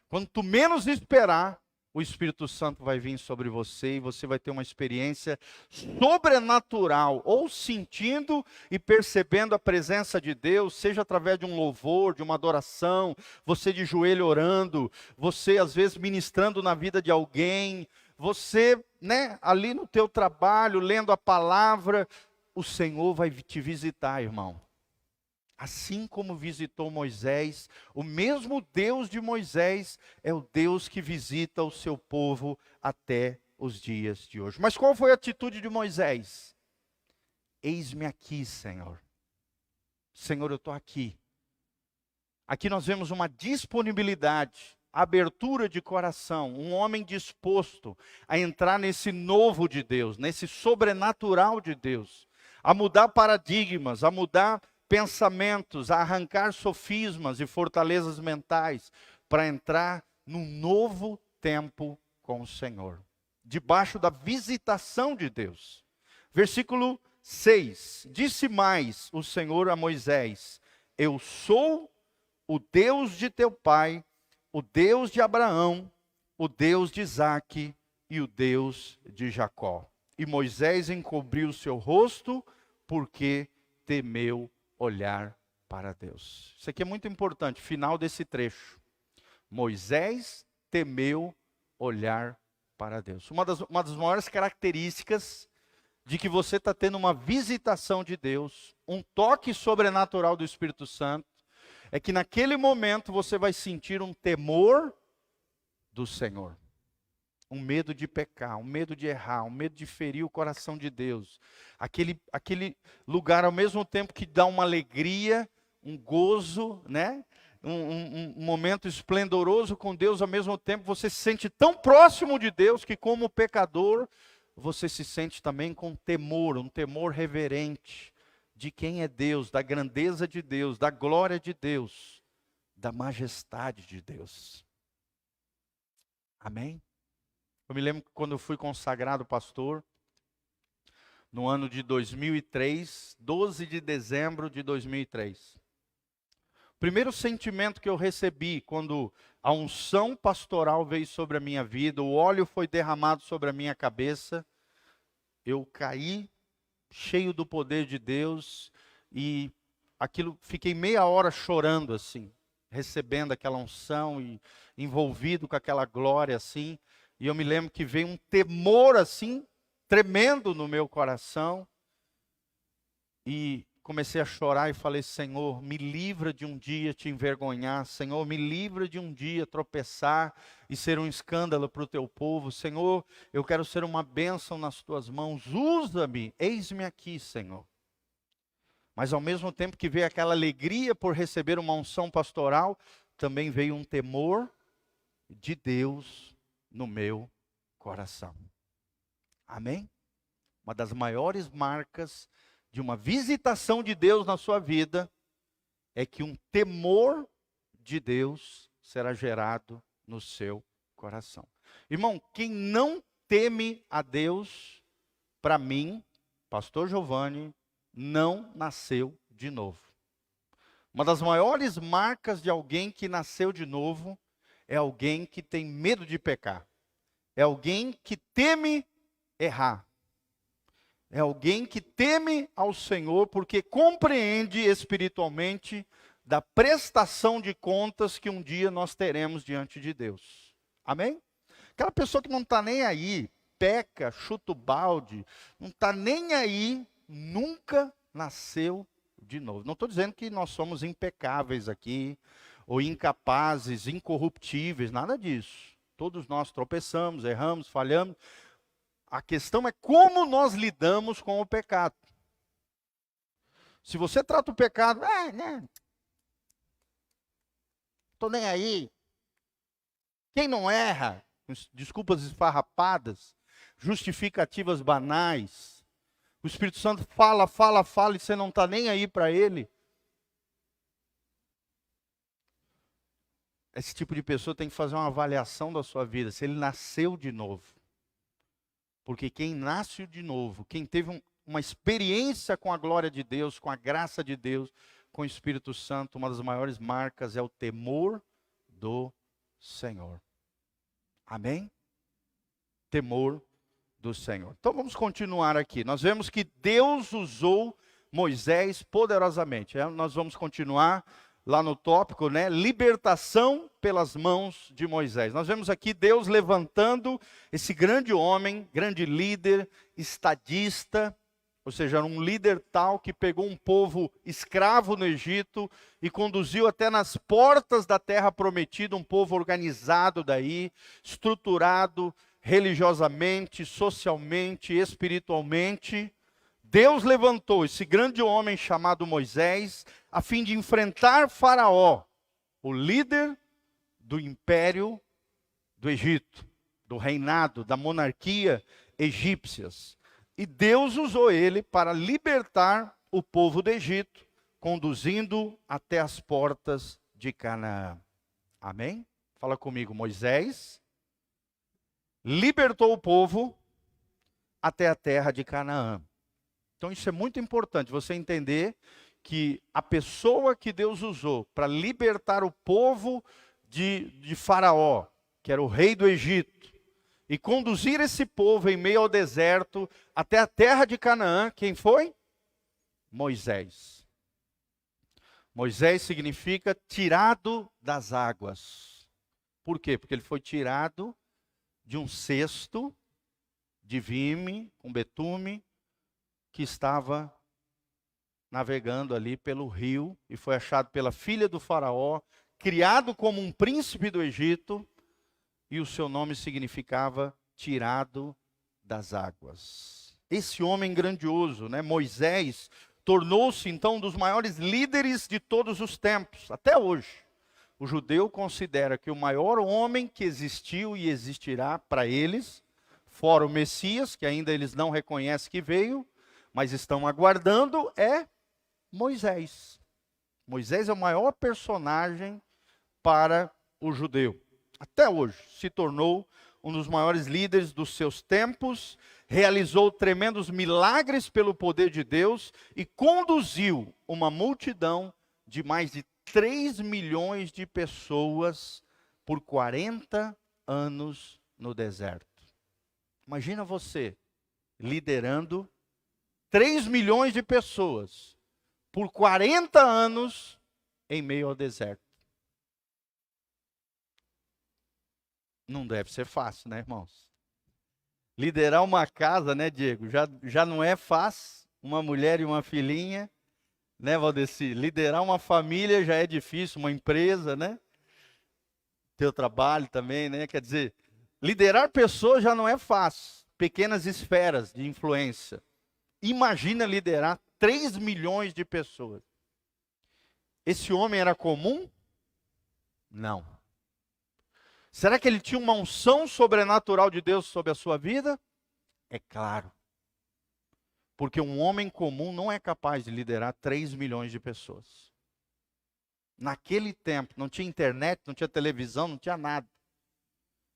Quando tu menos esperar, o Espírito Santo vai vir sobre você e você vai ter uma experiência sobrenatural, ou sentindo e percebendo a presença de Deus, seja através de um louvor, de uma adoração, você de joelho orando, você às vezes ministrando na vida de alguém, você, né, ali no teu trabalho, lendo a palavra. O Senhor vai te visitar, irmão. Assim como visitou Moisés, o mesmo Deus de Moisés é o Deus que visita o seu povo até os dias de hoje. Mas qual foi a atitude de Moisés? Eis-me aqui, Senhor. Senhor, eu estou aqui. Aqui nós vemos uma disponibilidade, abertura de coração, um homem disposto a entrar nesse novo de Deus, nesse sobrenatural de Deus, a mudar paradigmas, a mudar pensamentos, a arrancar sofismas e fortalezas mentais, para entrar num novo tempo com o Senhor, debaixo da visitação de Deus. Versículo 6, disse mais o Senhor a Moisés: eu sou o Deus de teu pai, o Deus de Abraão, o Deus de Isaque e o Deus de Jacó. E Moisés encobriu o seu rosto, porque temeu olhar para Deus. Isso aqui é muito importante, final desse trecho. Moisés temeu olhar para Deus. Uma das maiores características de que você está tendo uma visitação de Deus, um toque sobrenatural do Espírito Santo, é que naquele momento você vai sentir um temor do Senhor. Um medo de pecar, um medo de errar, um medo de ferir o coração de Deus. Aquele lugar ao mesmo tempo que dá uma alegria, um gozo, né? Um momento esplendoroso com Deus, ao mesmo tempo você se sente tão próximo de Deus que, como pecador, você se sente também com temor, um temor reverente de quem é Deus, da grandeza de Deus, da glória de Deus, da majestade de Deus. Amém? Eu me lembro que quando eu fui consagrado pastor, no ano de 2003, 12 de dezembro de 2003. O primeiro sentimento que eu recebi quando a unção pastoral veio sobre a minha vida, o óleo foi derramado sobre a minha cabeça, eu caí cheio do poder de Deus e fiquei meia hora chorando assim, recebendo aquela unção e envolvido com aquela glória assim. E eu me lembro que veio um temor assim, tremendo no meu coração. E comecei a chorar e falei: Senhor, me livra de um dia te envergonhar. Senhor, me livra de um dia tropeçar e ser um escândalo para o teu povo. Senhor, eu quero ser uma bênção nas tuas mãos. Usa-me, eis-me aqui, Senhor. Mas ao mesmo tempo que veio aquela alegria por receber uma unção pastoral, também veio um temor de Deus no meu coração. Amém? Uma das maiores marcas de uma visitação de Deus na sua vida é que um temor de Deus será gerado no seu coração. Irmão, quem não teme a Deus, para mim, pastor Giovanni, não nasceu de novo. Uma das maiores marcas de alguém que nasceu de novo é alguém que tem medo de pecar. É alguém que teme errar. É alguém que teme ao Senhor porque compreende espiritualmente da prestação de contas que um dia nós teremos diante de Deus. Amém? Aquela pessoa que não está nem aí, peca, chuta o balde, não está nem aí, nunca nasceu de novo. Não estou dizendo que nós somos impecáveis aqui, ou incapazes, incorruptíveis, nada disso. Todos nós tropeçamos, erramos, falhamos. A questão é como nós lidamos com o pecado. Se você trata o pecado, estou nem aí. Quem não erra, com desculpas esfarrapadas, justificativas banais, o Espírito Santo fala e você não está nem aí para ele. Esse tipo de pessoa tem que fazer uma avaliação da sua vida, se ele nasceu de novo. Porque quem nasce de novo, quem teve uma experiência com a glória de Deus, com a graça de Deus, com o Espírito Santo, uma das maiores marcas é o temor do Senhor. Amém? Temor do Senhor. Então vamos continuar aqui. Nós vemos que Deus usou Moisés poderosamente. Nós vamos continuar lá no tópico, né? Libertação pelas mãos de Moisés. Nós vemos aqui Deus levantando esse grande homem, grande líder, estadista, ou seja, um líder tal que pegou um povo escravo no Egito e conduziu até nas portas da terra prometida, um povo organizado daí, estruturado religiosamente, socialmente, espiritualmente. Deus levantou esse grande homem chamado Moisés a fim de enfrentar Faraó, o líder do império do Egito, do reinado, da monarquia egípcias. E Deus usou ele para libertar o povo do Egito, conduzindo até as portas de Canaã. Amém? Fala comigo, Moisés libertou o povo até a terra de Canaã. Então isso é muito importante, você entender que a pessoa que Deus usou para libertar o povo de Faraó, que era o rei do Egito, e conduzir esse povo em meio ao deserto até a terra de Canaã, quem foi? Moisés. Moisés significa tirado das águas. Por quê? Porque ele foi tirado de um cesto de vime, com betume, que estava navegando ali pelo rio e foi achado pela filha do faraó, criado como um príncipe do Egito, e o seu nome significava tirado das águas. Esse homem grandioso, né, Moisés, tornou-se então um dos maiores líderes de todos os tempos, até hoje. O judeu considera que o maior homem que existiu e existirá para eles, fora o Messias, que ainda eles não reconhecem que veio, mas estão aguardando, é Moisés. Moisés é o maior personagem para o judeu. Até hoje, se tornou um dos maiores líderes dos seus tempos, realizou tremendos milagres pelo poder de Deus e conduziu uma multidão de mais de 3 milhões de pessoas por 40 anos no deserto. Imagina você liderando 3 milhões de pessoas por 40 anos em meio ao deserto. Não deve ser fácil, né, irmãos? Liderar uma casa, né, Diego? Já não é fácil. Uma mulher e uma filhinha, né, Valdeci? Liderar uma família já é difícil, uma empresa, né? Teu trabalho também, né? Quer dizer, liderar pessoas já não é fácil. Pequenas esferas de influência. Imagina liderar 3 milhões de pessoas. Esse homem era comum? Não. Será que ele tinha uma unção sobrenatural de Deus sobre a sua vida? É claro. Porque um homem comum não é capaz de liderar 3 milhões de pessoas. Naquele tempo, não tinha internet, não tinha televisão, não tinha nada.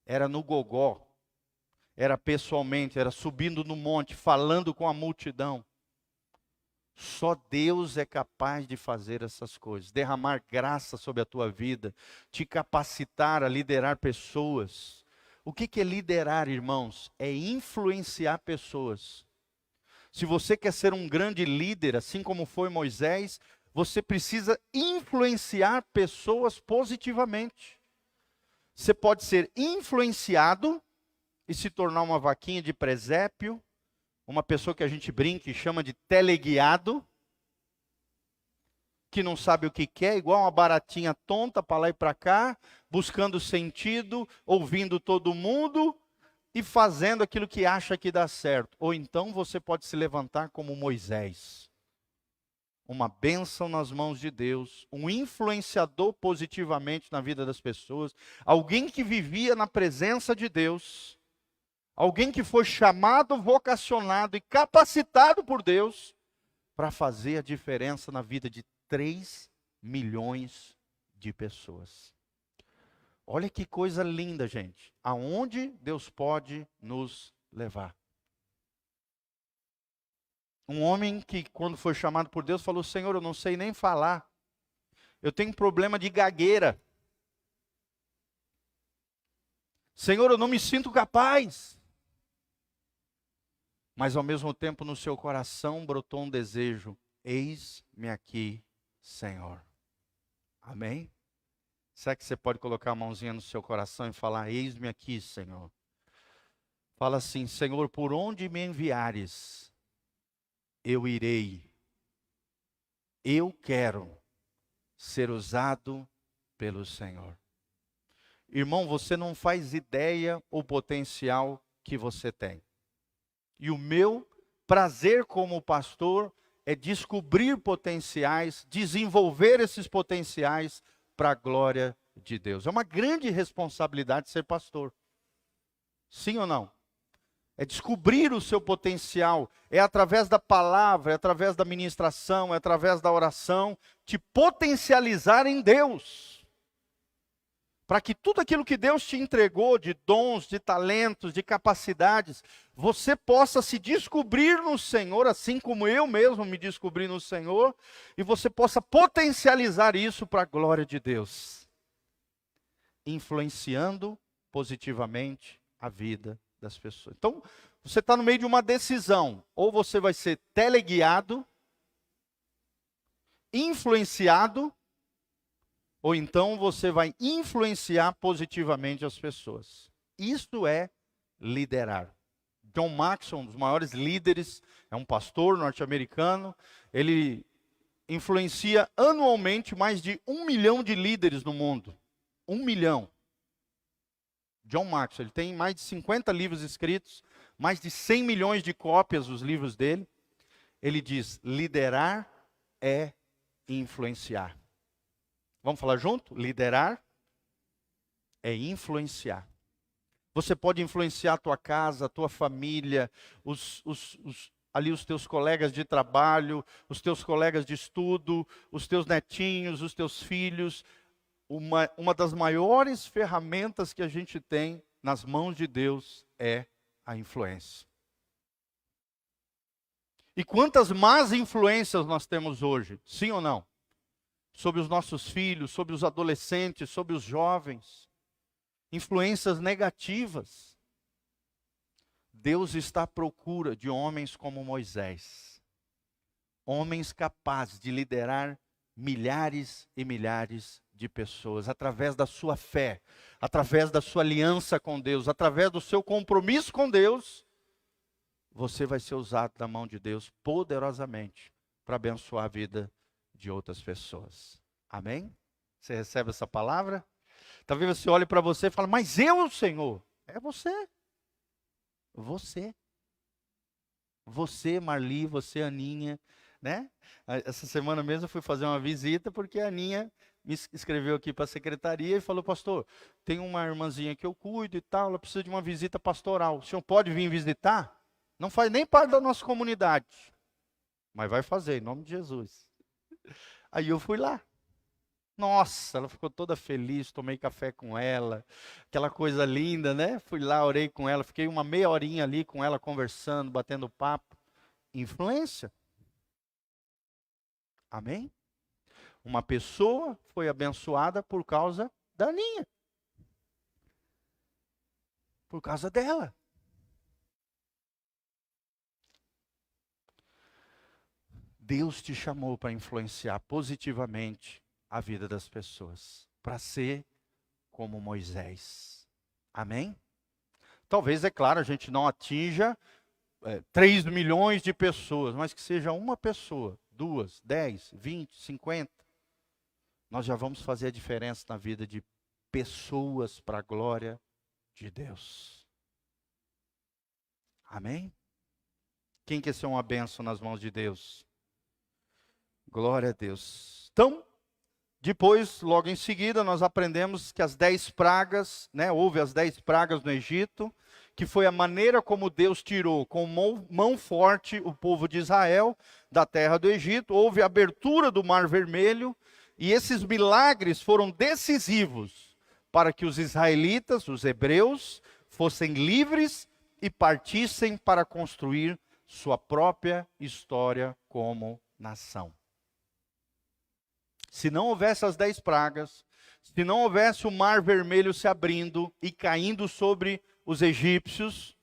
Era no gogó. Era pessoalmente, era subindo no monte, falando com a multidão. Só Deus é capaz de fazer essas coisas. Derramar graça sobre a tua vida. Te capacitar a liderar pessoas. O que é liderar, irmãos? É influenciar pessoas. Se você quer ser um grande líder, assim como foi Moisés, você precisa influenciar pessoas positivamente. Você pode ser influenciado e se tornar uma vaquinha de presépio, uma pessoa que a gente brinca e chama de teleguiado, que não sabe o que quer, igual uma baratinha tonta para lá e para cá, buscando sentido, ouvindo todo mundo e fazendo aquilo que acha que dá certo. Ou então você pode se levantar como Moisés, uma bênção nas mãos de Deus, um influenciador positivamente na vida das pessoas, alguém que vivia na presença de Deus, alguém que foi chamado, vocacionado e capacitado por Deus para fazer a diferença na vida de 3 milhões de pessoas. Olha que coisa linda, gente. Aonde Deus pode nos levar. Um homem que, quando foi chamado por Deus, falou: Senhor, eu não sei nem falar. Eu tenho problema de gagueira. Senhor, eu não me sinto capaz. Mas ao mesmo tempo no seu coração brotou um desejo: eis-me aqui, Senhor. Amém? Será que você pode colocar a mãozinha no seu coração e falar: eis-me aqui, Senhor? Fala assim: Senhor, por onde me enviares, eu irei. Eu quero ser usado pelo Senhor. Irmão, você não faz ideia o potencial que você tem. E o meu prazer como pastor é descobrir potenciais, desenvolver esses potenciais para a glória de Deus. É uma grande responsabilidade ser pastor. Sim ou não? É descobrir o seu potencial, é através da palavra, é através da ministração, é através da oração, te potencializar em Deus. Para que tudo aquilo que Deus te entregou, de dons, de talentos, de capacidades, você possa se descobrir no Senhor, assim como eu mesmo me descobri no Senhor, e você possa potencializar isso para a glória de Deus, influenciando positivamente a vida das pessoas. Então, você está no meio de uma decisão: ou você vai ser teleguiado, influenciado, ou então você vai influenciar positivamente as pessoas. Isso é liderar. John Maxwell, um dos maiores líderes, é um pastor norte-americano. Ele influencia anualmente mais de 1 milhão de líderes no mundo. 1 milhão. John Maxwell, ele tem mais de 50 livros escritos, mais de 100 milhões de cópias dos livros dele. Ele diz: liderar é influenciar. Vamos falar junto? Liderar é influenciar. Você pode influenciar a tua casa, a tua família, ali os teus colegas de trabalho, os teus colegas de estudo, os teus netinhos, os teus filhos. Uma das maiores ferramentas que a gente tem nas mãos de Deus é a influência. E quantas más influências nós temos hoje, sim ou não? Sobre os nossos filhos, sobre os adolescentes, sobre os jovens. Influências negativas. Deus está à procura de homens como Moisés. Homens capazes de liderar milhares e milhares de pessoas, através da sua fé, através da sua aliança com Deus, através do seu compromisso com Deus, você vai ser usado na mão de Deus poderosamente para abençoar a vida de outras pessoas. Amém? Você recebe essa palavra? Talvez você olhe para você e fale: mas eu, Senhor? É você. Você. Você, Marli, você, Aninha, né? Essa semana mesmo eu fui fazer uma visita porque a Aninha me escreveu aqui para a secretaria e falou: pastor, tem uma irmãzinha que eu cuido e tal, ela precisa de uma visita pastoral. O senhor pode vir visitar? Não faz nem parte da nossa comunidade, mas vai fazer, em nome de Jesus. Aí eu fui lá. Nossa, ela ficou toda feliz, tomei café com ela, aquela coisa linda, né? Fui lá, orei com ela, fiquei uma meia horinha ali com ela, conversando, batendo papo. Influência. Amém? Uma pessoa foi abençoada por causa da Aninha. Por causa dela. Deus te chamou para influenciar positivamente a vida das pessoas. Para ser como Moisés. Amém? Talvez, é claro, a gente não atinja 3 milhões de pessoas, mas que seja uma pessoa, 2, 10, 20, 50. Nós já vamos fazer a diferença na vida de pessoas para a glória de Deus. Amém? Quem quer ser uma bênção nas mãos de Deus? Glória a Deus. Então, depois, logo em seguida, nós aprendemos que as 10 pragas, houve as 10 pragas no Egito, que foi a maneira como Deus tirou com mão forte o povo de Israel da terra do Egito. Houve a abertura do Mar Vermelho, e esses milagres foram decisivos para que os israelitas, os hebreus, fossem livres e partissem para construir sua própria história como nação. Se não houvesse as 10 pragas, se não houvesse o Mar Vermelho se abrindo e caindo sobre os egípcios,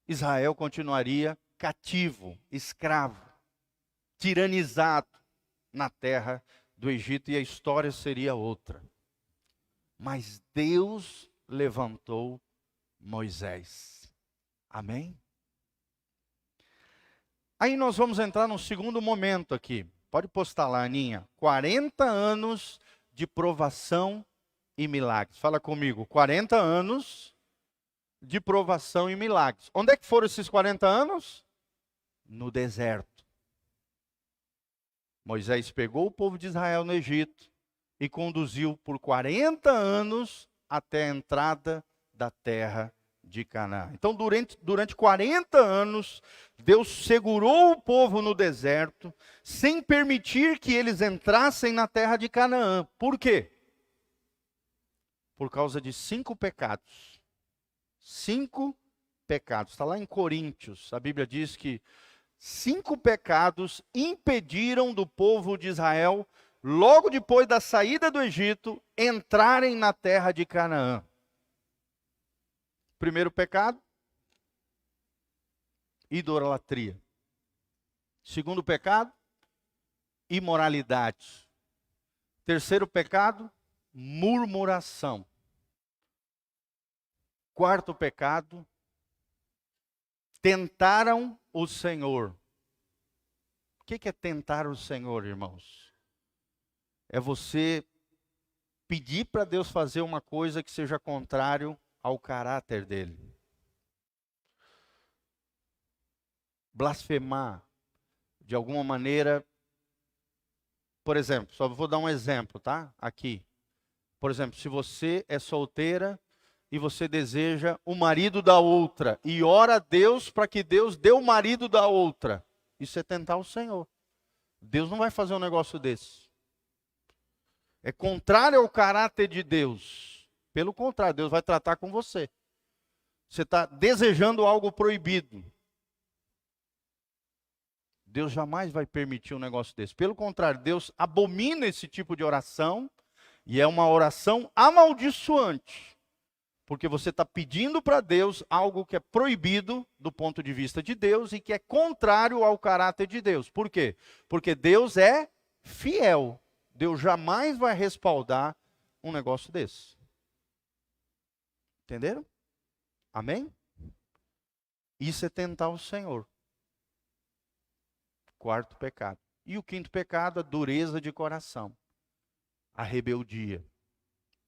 Israel continuaria cativo, escravo, tiranizado na terra do Egito, e a história seria outra. Mas Deus levantou Moisés. Amém? Aí nós vamos entrar num segundo momento aqui. Pode postar lá, Aninha. 40 anos de provação e milagres. Fala comigo. 40 anos de provação e milagres. Onde é que foram esses 40 anos? No deserto. Moisés pegou o povo de Israel no Egito e conduziu por 40 anos até a entrada da terra de Canaã. Então, durante 40 anos, Deus segurou o povo no deserto, sem permitir que eles entrassem na terra de Canaã. Por quê? Por causa de 5 pecados. 5 pecados. Está lá em Coríntios. A Bíblia diz que 5 pecados impediram do povo de Israel, logo depois da saída do Egito, entrarem na terra de Canaã. Primeiro pecado, idolatria. Segundo pecado, imoralidade. Terceiro pecado, murmuração. Quarto pecado, tentaram o Senhor. O que é tentar o Senhor, irmãos? É você pedir para Deus fazer uma coisa que seja contrário ao caráter dele. Blasfemar, de alguma maneira. Por exemplo, só vou dar um exemplo, tá? Aqui. Por exemplo, se você é solteira e você deseja o marido da outra e ora a Deus para que Deus dê o marido da outra, isso é tentar o Senhor. Deus não vai fazer um negócio desse. É contrário ao caráter de Deus. Pelo contrário, Deus vai tratar com você. Você está desejando algo proibido. Deus jamais vai permitir um negócio desse. Pelo contrário, Deus abomina esse tipo de oração, e é uma oração amaldiçoante. Porque você está pedindo para Deus algo que é proibido do ponto de vista de Deus e que é contrário ao caráter de Deus. Por quê? Porque Deus é fiel. Deus jamais vai respaldar um negócio desse. Entenderam? Amém? Isso é tentar o Senhor. Quarto pecado. E o quinto pecado, a dureza de coração. A rebeldia.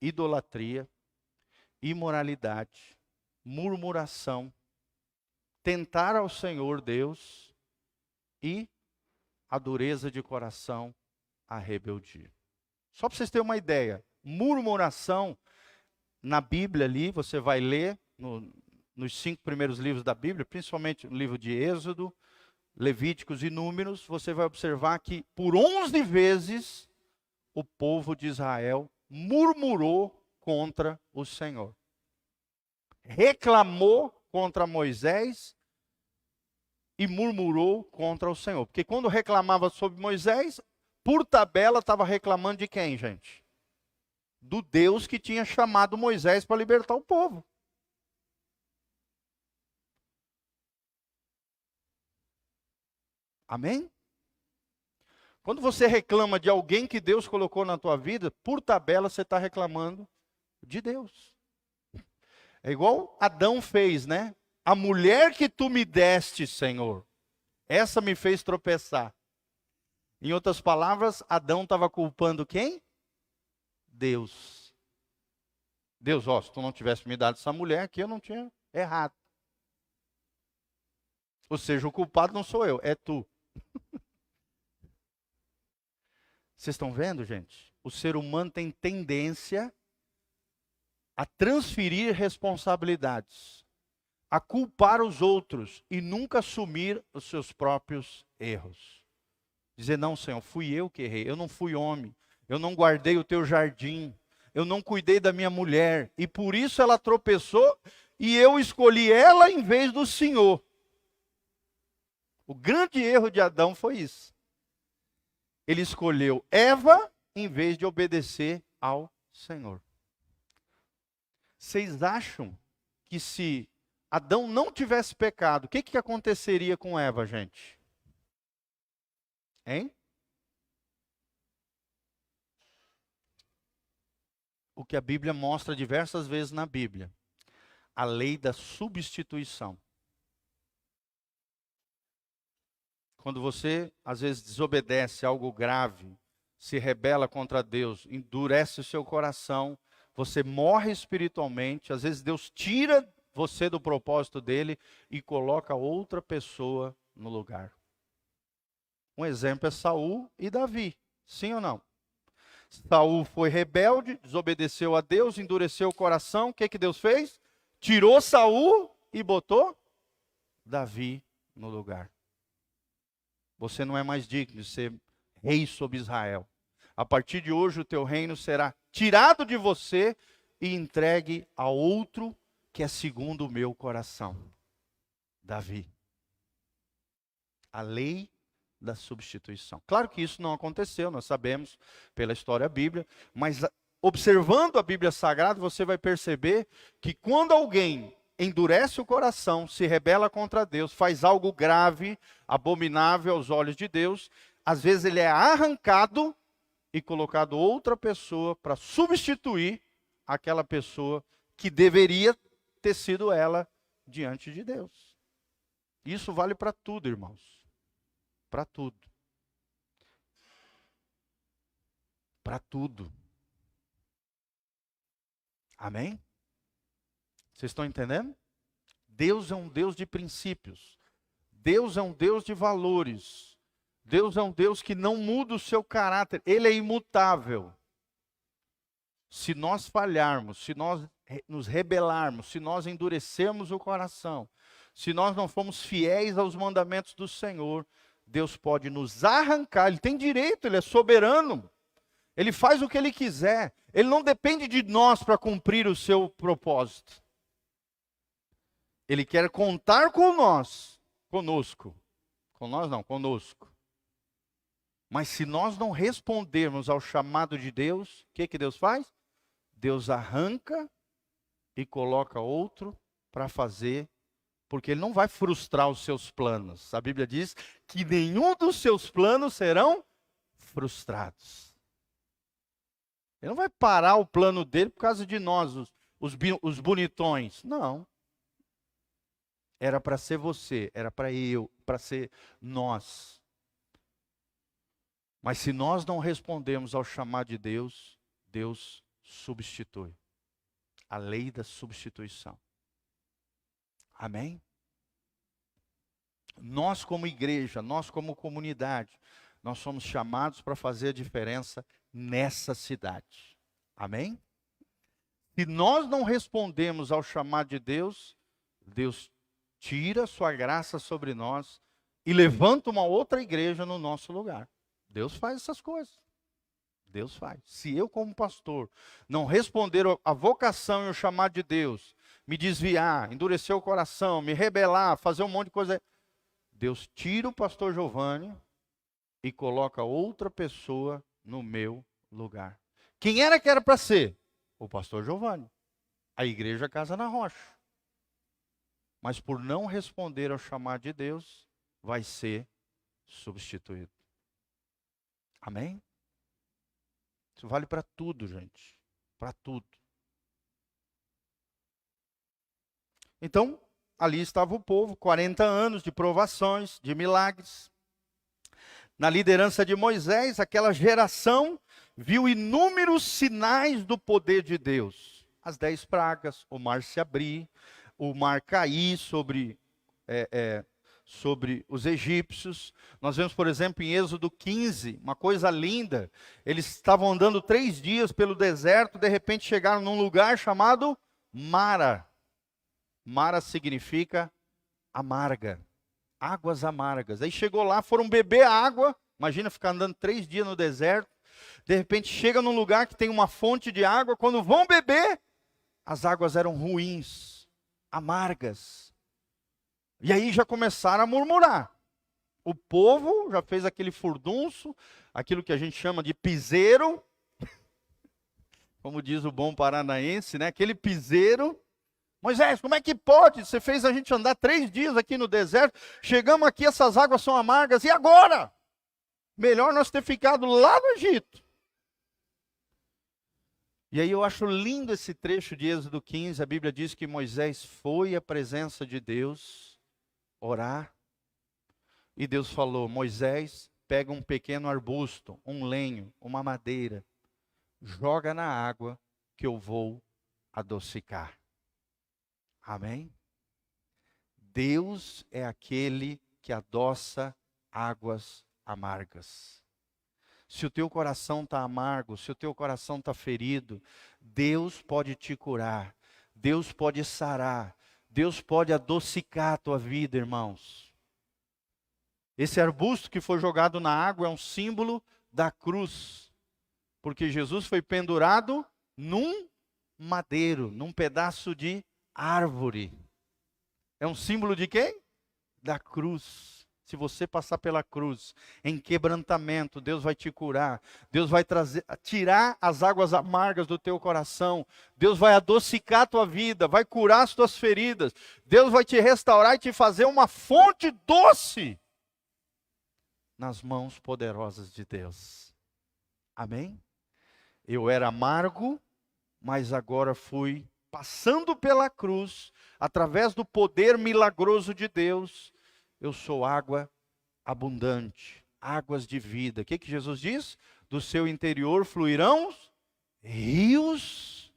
Idolatria. Imoralidade. Murmuração. Tentar ao Senhor Deus. E a dureza de coração, a rebeldia. Só para vocês terem uma ideia, murmuração na Bíblia ali, você vai ler nos 5 primeiros livros da Bíblia, principalmente no livro de Êxodo, Levíticos e Números, você vai observar que por 11 vezes o povo de Israel murmurou contra o Senhor. Reclamou contra Moisés e murmurou contra o Senhor. Porque quando reclamava sobre Moisés, por tabela estava reclamando de quem, gente? Do Deus que tinha chamado Moisés para libertar o povo. Amém? Quando você reclama de alguém que Deus colocou na tua vida, por tabela você está reclamando de Deus. É igual Adão fez, né? A mulher que tu me deste, Senhor, essa me fez tropeçar. Em outras palavras, Adão estava culpando quem? Deus. Deus, ó, se tu não tivesse me dado essa mulher aqui, eu não tinha errado. Ou seja, o culpado não sou eu, é tu. Vocês estão vendo, gente? O ser humano tem tendência a transferir responsabilidades, a culpar os outros e nunca assumir os seus próprios erros. Dizer, não, Senhor, fui eu que errei, eu não fui homem, eu não guardei o teu jardim, eu não cuidei da minha mulher, e por isso ela tropeçou e eu escolhi ela em vez do Senhor. O grande erro de Adão foi isso. Ele escolheu Eva em vez de obedecer ao Senhor. Vocês acham que se Adão não tivesse pecado, o que aconteceria com Eva, gente? Hein? O que a Bíblia mostra diversas vezes na Bíblia. A lei da substituição. Quando você, às vezes, desobedece algo grave, se rebela contra Deus, endurece o seu coração, você morre espiritualmente, às vezes Deus tira você do propósito dele e coloca outra pessoa no lugar. Um exemplo é Saul e Davi, sim ou não? Saul foi rebelde, desobedeceu a Deus, endureceu o coração, o que Deus fez? Tirou Saul e botou Davi no lugar. Você não é mais digno de ser rei sobre Israel. A partir de hoje o teu reino será tirado de você e entregue a outro que é segundo o meu coração. Davi. A lei da substituição. Claro que isso não aconteceu, nós sabemos pela história bíblica, mas observando a Bíblia Sagrada, você vai perceber que quando alguém endurece o coração, se rebela contra Deus, faz algo grave, abominável aos olhos de Deus, às vezes ele é arrancado e colocado outra pessoa para substituir aquela pessoa que deveria ter sido ela diante de Deus. Isso vale para tudo, irmãos. Para tudo. Para tudo. Amém? Vocês estão entendendo? Deus é um Deus de princípios. Deus é um Deus de valores. Deus é um Deus que não muda o seu caráter. Ele é imutável. Se nós falharmos, se nós nos rebelarmos, se nós endurecermos o coração, se nós não formos fiéis aos mandamentos do Senhor, Deus pode nos arrancar. Ele tem direito, Ele é soberano. Ele faz o que Ele quiser. Ele não depende de nós para cumprir o seu propósito. Ele quer contar com nós, conosco. Com nós não, conosco. Mas se nós não respondermos ao chamado de Deus, o que Deus faz? Deus arranca e coloca outro para fazer, porque Ele não vai frustrar os seus planos. A Bíblia diz que nenhum dos seus planos serão frustrados. Ele não vai parar o plano dele por causa de nós, os bonitões. Não. Era para ser você, era para eu, para ser nós. Mas se nós não respondemos ao chamado de Deus, Deus substitui. A lei da substituição. Amém? Nós como igreja, nós como comunidade, Nós somos chamados para fazer a diferença nessa cidade. Amém? Se nós não respondemos ao chamado de Deus, Deus tira sua graça sobre nós e levanta uma outra igreja no nosso lugar. Deus faz essas coisas. Deus faz. Se eu, como pastor, não responder à vocação e o chamado de Deus, me desviar, endurecer o coração, me rebelar, fazer um monte de coisa, Deus tira o pastor Giovanni e coloca outra pessoa no meu lugar. Quem era que era para ser? O pastor Giovanni. A igreja Casa na Rocha. Mas por não responder ao chamado de Deus, vai ser substituído. Amém? Isso vale para tudo, gente. Para tudo. Então, ali estava o povo, 40 anos de provações, de milagres. Na liderança de Moisés, aquela geração viu inúmeros sinais do poder de Deus. As 10 pragas, o mar se abrir, o mar cair sobre os egípcios. Nós vemos, por exemplo, em Êxodo 15, uma coisa linda. Eles estavam andando 3 dias pelo deserto, de repente chegaram num lugar chamado Mara. Mara significa amarga, águas amargas. Aí chegou lá, foram beber água. Imagina ficar andando 3 dias no deserto. De repente chega num lugar que tem uma fonte de água. Quando vão beber, as águas eram ruins, amargas. E aí já começaram a murmurar. O povo já fez aquele furdunço, aquilo que a gente chama de piseiro, como diz o bom paranaense, né? Aquele piseiro. Moisés, como é que pode? Você fez a gente andar 3 dias aqui no deserto, chegamos aqui, essas águas são amargas, e agora? Melhor nós ter ficado lá no Egito. E aí eu acho lindo esse trecho de Êxodo 15, a Bíblia diz que Moisés foi à presença de Deus orar, e Deus falou, Moisés, pega um pequeno arbusto, um lenho, uma madeira, joga na água que eu vou adocicar. Amém? Deus é aquele que adoça águas amargas. Se o teu coração está amargo, se o teu coração está ferido, Deus pode te curar, Deus pode sarar, Deus pode adocicar a tua vida, irmãos. Esse arbusto que foi jogado na água é um símbolo da cruz, porque Jesus foi pendurado num madeiro, num pedaço de árvore. É um símbolo de quem? Da cruz. Se você passar pela cruz, em quebrantamento, Deus vai te curar. Deus vai tirar as águas amargas do teu coração. Deus vai adocicar a tua vida, vai curar as tuas feridas. Deus vai te restaurar e te fazer uma fonte doce nas mãos poderosas de Deus. Amém? Eu era amargo, mas agora fui passando pela cruz, através do poder milagroso de Deus, eu sou água abundante, águas de vida. O que Jesus diz? Do seu interior fluirão rios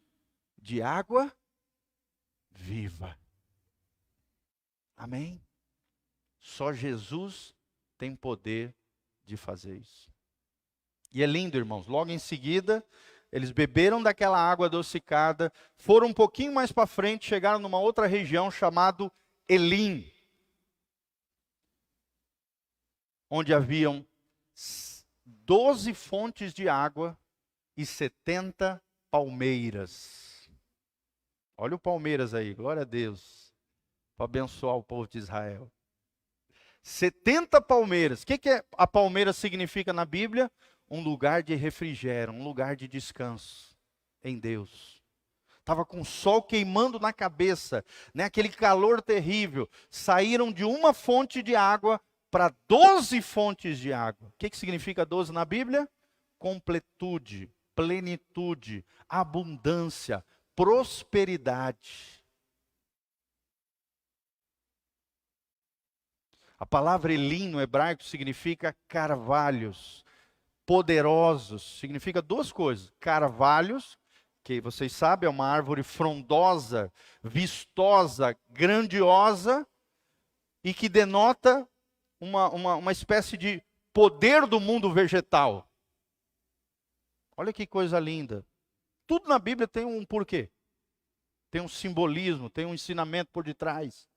de água viva. Amém? Só Jesus tem poder de fazer isso. E é lindo, irmãos. Logo em seguida, eles beberam daquela água adocicada, foram um pouquinho mais para frente, chegaram numa outra região chamada Elim, onde haviam 12 fontes de água e 70 palmeiras. Olha o palmeiras aí, glória a Deus, para abençoar o povo de Israel. 70 palmeiras. O que a palmeira significa na Bíblia? Um lugar de refrigério, um lugar de descanso em Deus. Estava com o sol queimando na cabeça, né? Aquele calor terrível. Saíram de uma fonte de água para 12 fontes de água. O que significa 12 na Bíblia? Completude, plenitude, abundância, prosperidade. A palavra Elim no hebraico significa carvalhos, poderosos. Significa 2 coisas. Carvalhos, que vocês sabem, é uma árvore frondosa, vistosa, grandiosa, e que denota uma espécie de poder do mundo vegetal. Olha que coisa linda. Tudo na Bíblia tem um porquê. Tem um simbolismo, tem um ensinamento por detrás.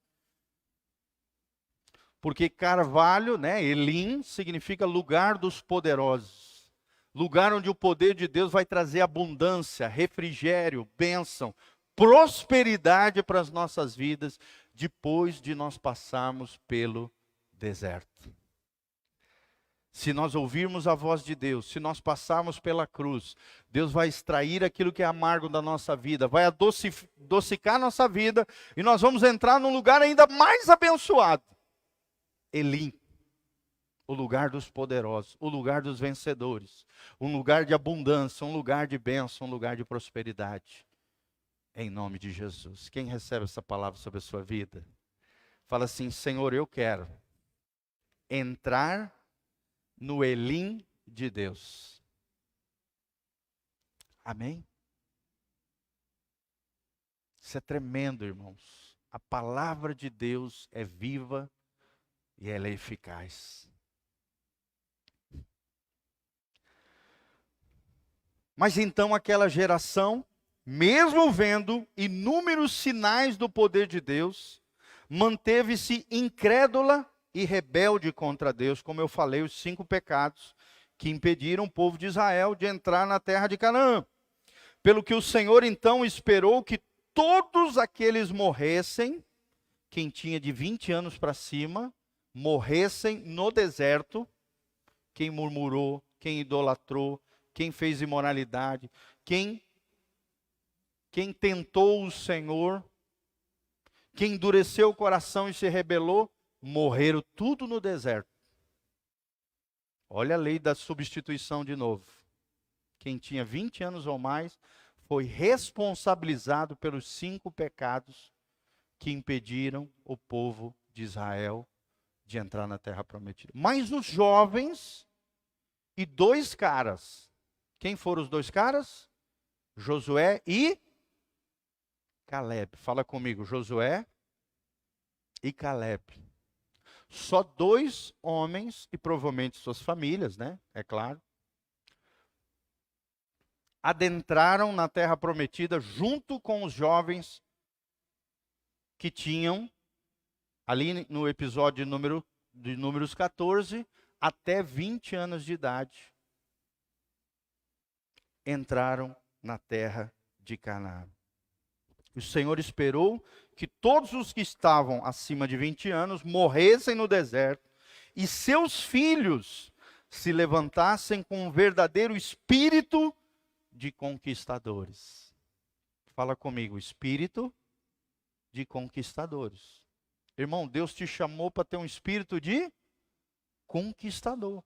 Porque carvalho, né, Elim, significa lugar dos poderosos. Lugar onde o poder de Deus vai trazer abundância, refrigério, bênção, prosperidade para as nossas vidas, depois de nós passarmos pelo deserto. Se nós ouvirmos a voz de Deus, se nós passarmos pela cruz, Deus vai extrair aquilo que é amargo da nossa vida, vai adocicar nossa vida, e nós vamos entrar num lugar ainda mais abençoado. Elim, o lugar dos poderosos, o lugar dos vencedores, um lugar de abundância, um lugar de bênção, um lugar de prosperidade. Em nome de Jesus. Quem recebe essa palavra sobre a sua vida? Fala assim: Senhor, eu quero entrar no Elim de Deus. Amém? Isso é tremendo, irmãos. A palavra de Deus é viva e ela é eficaz. Mas então aquela geração, mesmo vendo inúmeros sinais do poder de Deus, manteve-se incrédula e rebelde contra Deus, como eu falei, os 5 pecados que impediram o povo de Israel de entrar na terra de Canaã. Pelo que o Senhor então esperou que todos aqueles morressem, quem tinha de 20 anos para cima, morressem no deserto, quem murmurou, quem idolatrou, quem fez imoralidade, quem tentou o Senhor, quem endureceu o coração e se rebelou, morreram tudo no deserto. Olha a lei da substituição de novo. Quem tinha 20 anos ou mais foi responsabilizado pelos 5 pecados que impediram o povo de Israel de entrar na terra prometida. Mas os jovens e 2 caras. Quem foram os 2 caras? Josué e Caleb. Fala comigo, Josué e Caleb. Só 2 homens, e provavelmente suas famílias, né? É claro. Adentraram na terra prometida junto com os jovens que tinham, ali no episódio de Números 14, até 20 anos de idade. Entraram na terra de Canaã. O Senhor esperou que todos os que estavam acima de 20 anos morressem no deserto e seus filhos se levantassem com um verdadeiro espírito de conquistadores. Fala comigo, espírito de conquistadores. Irmão, Deus te chamou para ter um espírito de conquistador.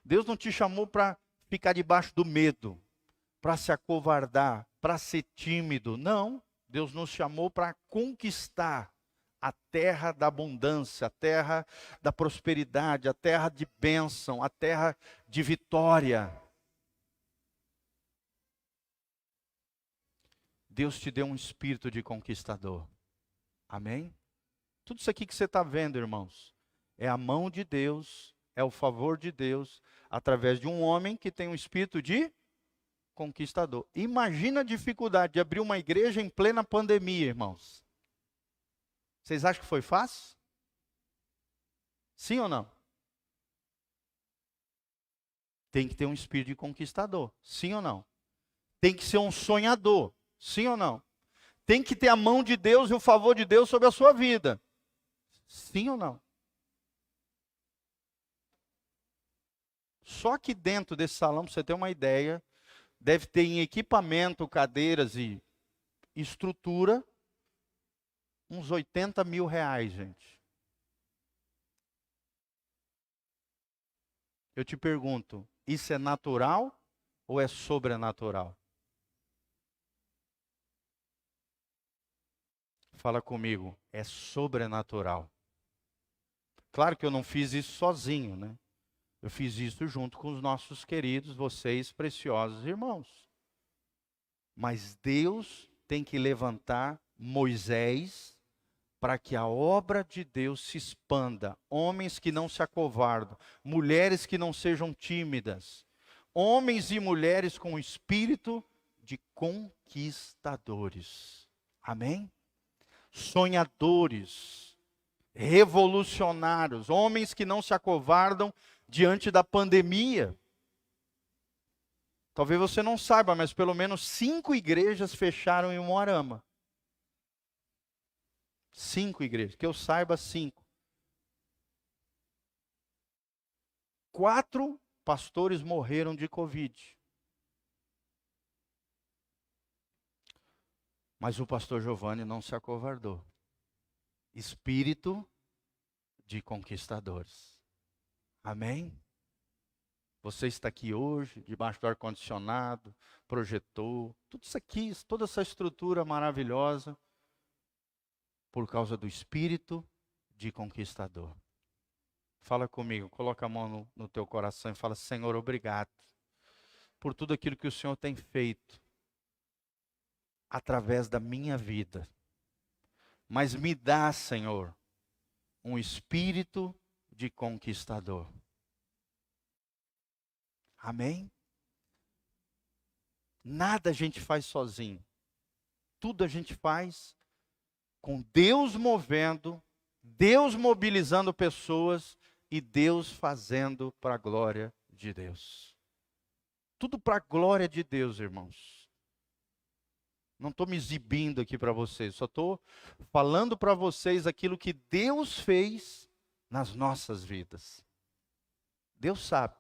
Deus não te chamou para ficar debaixo do medo, para se acovardar, para ser tímido. Não. Deus nos chamou para conquistar a terra da abundância, a terra da prosperidade, a terra de bênção, a terra de vitória. Deus te deu um espírito de conquistador. Amém? Tudo isso aqui que você está vendo, irmãos, é a mão de Deus, é o favor de Deus, através de um homem que tem um espírito de conquistador. Imagina a dificuldade de abrir uma igreja em plena pandemia, irmãos. Vocês acham que foi fácil? Sim ou não? Tem que ter um espírito de conquistador. Sim ou não? Tem que ser um sonhador. Sim ou não? Tem que ter a mão de Deus e o favor de Deus sobre a sua vida. Sim ou não? Só que dentro desse salão, para você ter uma ideia, deve ter em equipamento, cadeiras e estrutura, uns 80 mil reais, gente. Eu te pergunto, isso é natural ou é sobrenatural? Fala comigo, é sobrenatural. Claro que eu não fiz isso sozinho, né? Eu fiz isso junto com os nossos queridos, vocês preciosos irmãos. Mas Deus tem que levantar Moisés, para que a obra de Deus se expanda. Homens que não se acovardam, mulheres que não sejam tímidas, homens e mulheres com espírito de conquistadores. Amém? Sonhadores, revolucionários, homens que não se acovardam diante da pandemia. Talvez você não saiba, mas pelo menos 5 igrejas fecharam em Umuarama. 5 igrejas, que eu saiba, 5. 4 pastores morreram de Covid. Mas o pastor Giovanni não se acovardou. Espírito de conquistadores. Amém? Você está aqui hoje, debaixo do ar-condicionado, projetor, tudo isso aqui, toda essa estrutura maravilhosa, por causa do espírito de conquistador. Fala comigo, coloca a mão no teu coração e fala: Senhor, obrigado por tudo aquilo que o Senhor tem feito através da minha vida. Mas me dá, Senhor, um espírito de conquistador. Amém? Nada a gente faz sozinho. Tudo a gente faz com Deus movendo, Deus mobilizando pessoas e Deus fazendo para a glória de Deus. Tudo para a glória de Deus, irmãos. Não estou me exibindo aqui para vocês, só estou falando para vocês aquilo que Deus fez nas nossas vidas. Deus sabe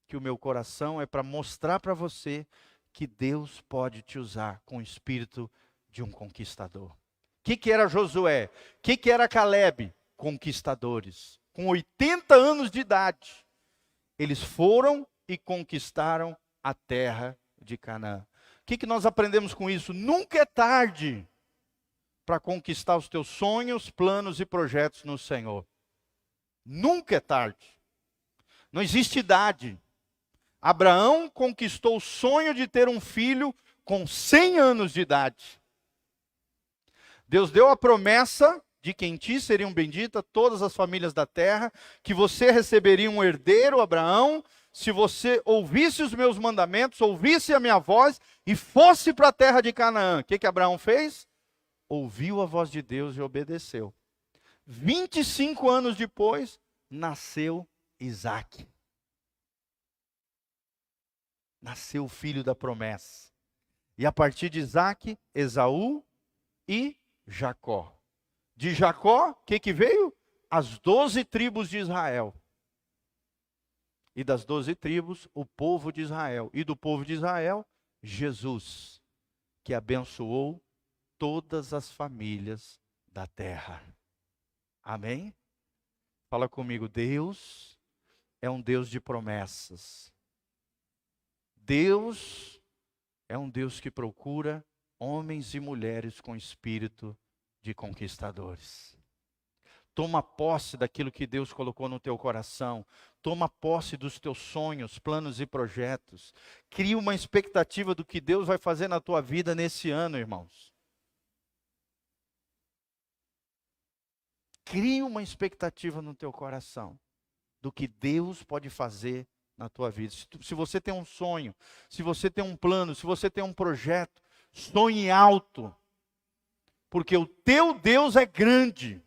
que o meu coração é para mostrar para você que Deus pode te usar com o espírito de um conquistador. O que era Josué? O que era Caleb? Conquistadores. Com 80 anos de idade, eles foram e conquistaram a terra de Canaã. O que nós aprendemos com isso? Nunca é tarde para conquistar os teus sonhos, planos e projetos no Senhor. Nunca é tarde. Não existe idade. Abraão conquistou o sonho de ter um filho com 100 anos de idade. Deus deu a promessa de que em ti seriam benditas todas as famílias da terra, que você receberia um herdeiro, Abraão, se você ouvisse os meus mandamentos, ouvisse a minha voz e fosse para a terra de Canaã. O que Abraão fez? Ouviu a voz de Deus e obedeceu. 25 anos depois, nasceu Isaque. Nasceu o filho da promessa. E a partir de Isaque, Esaú e Jacó. De Jacó, o que veio? As 12 tribos de Israel. E das 12 tribos, o povo de Israel. E do povo de Israel, Jesus, que abençoou todas as famílias da terra. Amém? Fala comigo, Deus é um Deus de promessas. Deus é um Deus que procura homens e mulheres com espírito de conquistadores. Toma posse daquilo que Deus colocou no teu coração. Toma posse dos teus sonhos, planos e projetos. Cria uma expectativa do que Deus vai fazer na tua vida nesse ano, irmãos. Cria uma expectativa no teu coração do que Deus pode fazer na tua vida. Se você tem um sonho, se você tem um plano, se você tem um projeto, sonhe alto. Porque o teu Deus é grande.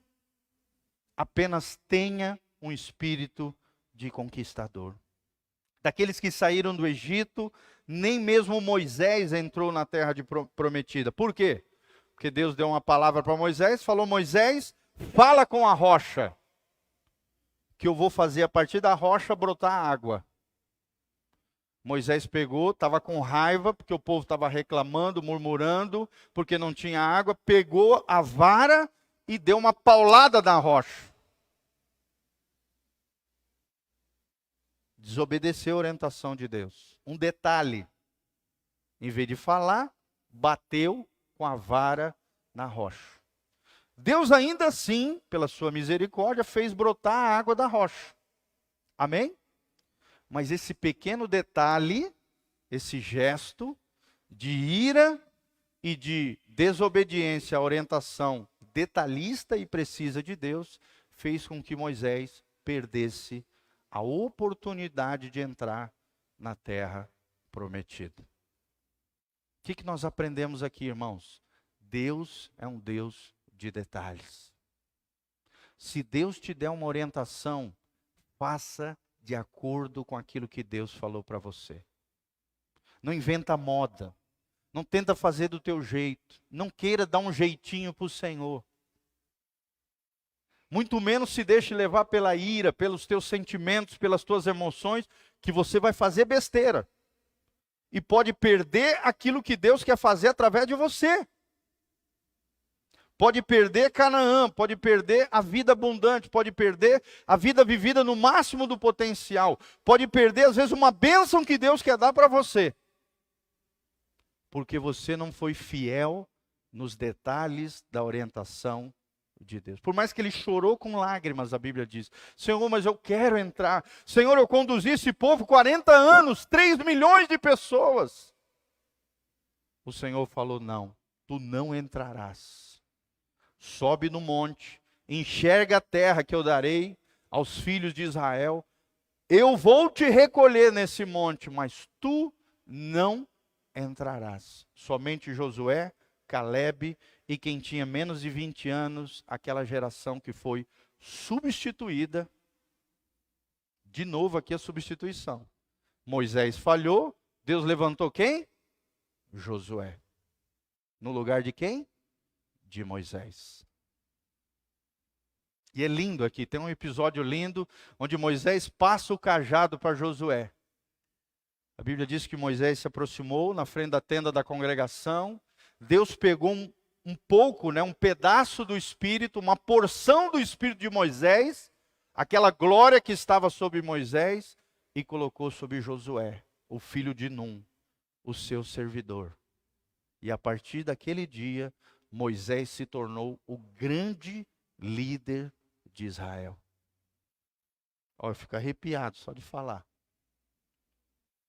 Apenas tenha um espírito de conquistador. Daqueles que saíram do Egito, nem mesmo Moisés entrou na terra prometida. Por quê? Porque Deus deu uma palavra para Moisés, falou: Moisés, fala com a rocha, que eu vou fazer a partir da rocha brotar água. Moisés pegou, estava com raiva, porque o povo estava reclamando, murmurando, porque não tinha água, pegou a vara e deu uma paulada na rocha. Desobedeceu a orientação de Deus. Um detalhe, em vez de falar, bateu com a vara na rocha. Deus ainda assim, pela sua misericórdia, fez brotar a água da rocha. Amém? Mas esse pequeno detalhe, esse gesto de ira e de desobediência à orientação detalhista e precisa de Deus fez com que Moisés perdesse a oportunidade de entrar na terra prometida. O que nós aprendemos aqui, irmãos? Deus é um Deus de detalhes. Se Deus te der uma orientação, faça de acordo com aquilo que Deus falou para você. Não inventa moda. Não tenta fazer do teu jeito. Não queira dar um jeitinho para o Senhor. Muito menos se deixe levar pela ira, pelos teus sentimentos, pelas tuas emoções, que você vai fazer besteira. E pode perder aquilo que Deus quer fazer através de você. Pode perder Canaã, pode perder a vida abundante, pode perder a vida vivida no máximo do potencial. Pode perder, às vezes, uma bênção que Deus quer dar para você. Porque você não foi fiel nos detalhes da orientação de Deus. Por mais que ele chorou com lágrimas, a Bíblia diz: Senhor, mas eu quero entrar. Senhor, eu conduzi esse povo 40 anos, 3 milhões de pessoas. O Senhor falou: não, tu não entrarás. Sobe no monte, enxerga a terra que eu darei aos filhos de Israel. Eu vou te recolher nesse monte, mas tu não entrarás. Somente Josué, Calebe e quem tinha menos de 20 anos, aquela geração que foi substituída. De novo aqui a substituição. Moisés falhou, Deus levantou quem? Josué. No lugar de quem? De Moisés. E é lindo aqui, tem um episódio lindo, onde Moisés passa o cajado para Josué. A Bíblia diz que Moisés se aproximou na frente da tenda da congregação. Deus pegou um pouco, um pedaço do Espírito, uma porção do Espírito de Moisés, aquela glória que estava sobre Moisés, e colocou sobre Josué, o filho de Num, o seu servidor. E a partir daquele dia, Moisés se tornou o grande líder de Israel. Olha, eu fico arrepiado só de falar.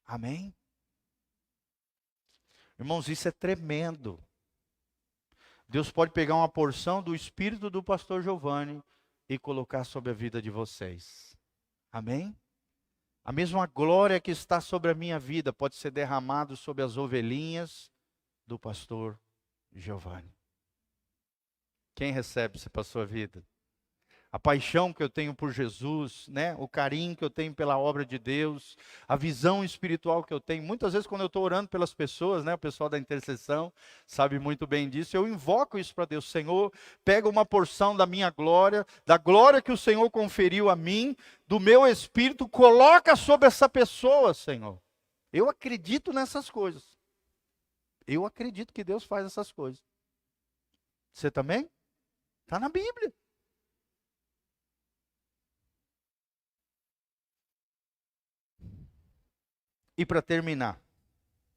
Amém? Irmãos, isso é tremendo. Deus pode pegar uma porção do espírito do pastor Giovanni e colocar sobre a vida de vocês. Amém? A mesma glória que está sobre a minha vida pode ser derramado sobre as ovelhinhas do pastor Giovanni. Quem recebe isso para a sua vida? A paixão que eu tenho por Jesus, o carinho que eu tenho pela obra de Deus, a visão espiritual que eu tenho. Muitas vezes quando eu estou orando pelas pessoas, o pessoal da intercessão sabe muito bem disso, eu invoco isso para Deus. Senhor, pega uma porção da minha glória, da glória que o Senhor conferiu a mim, do meu espírito, coloca sobre essa pessoa, Senhor. Eu acredito nessas coisas. Eu acredito que Deus faz essas coisas. Você também? Está na Bíblia. E para terminar,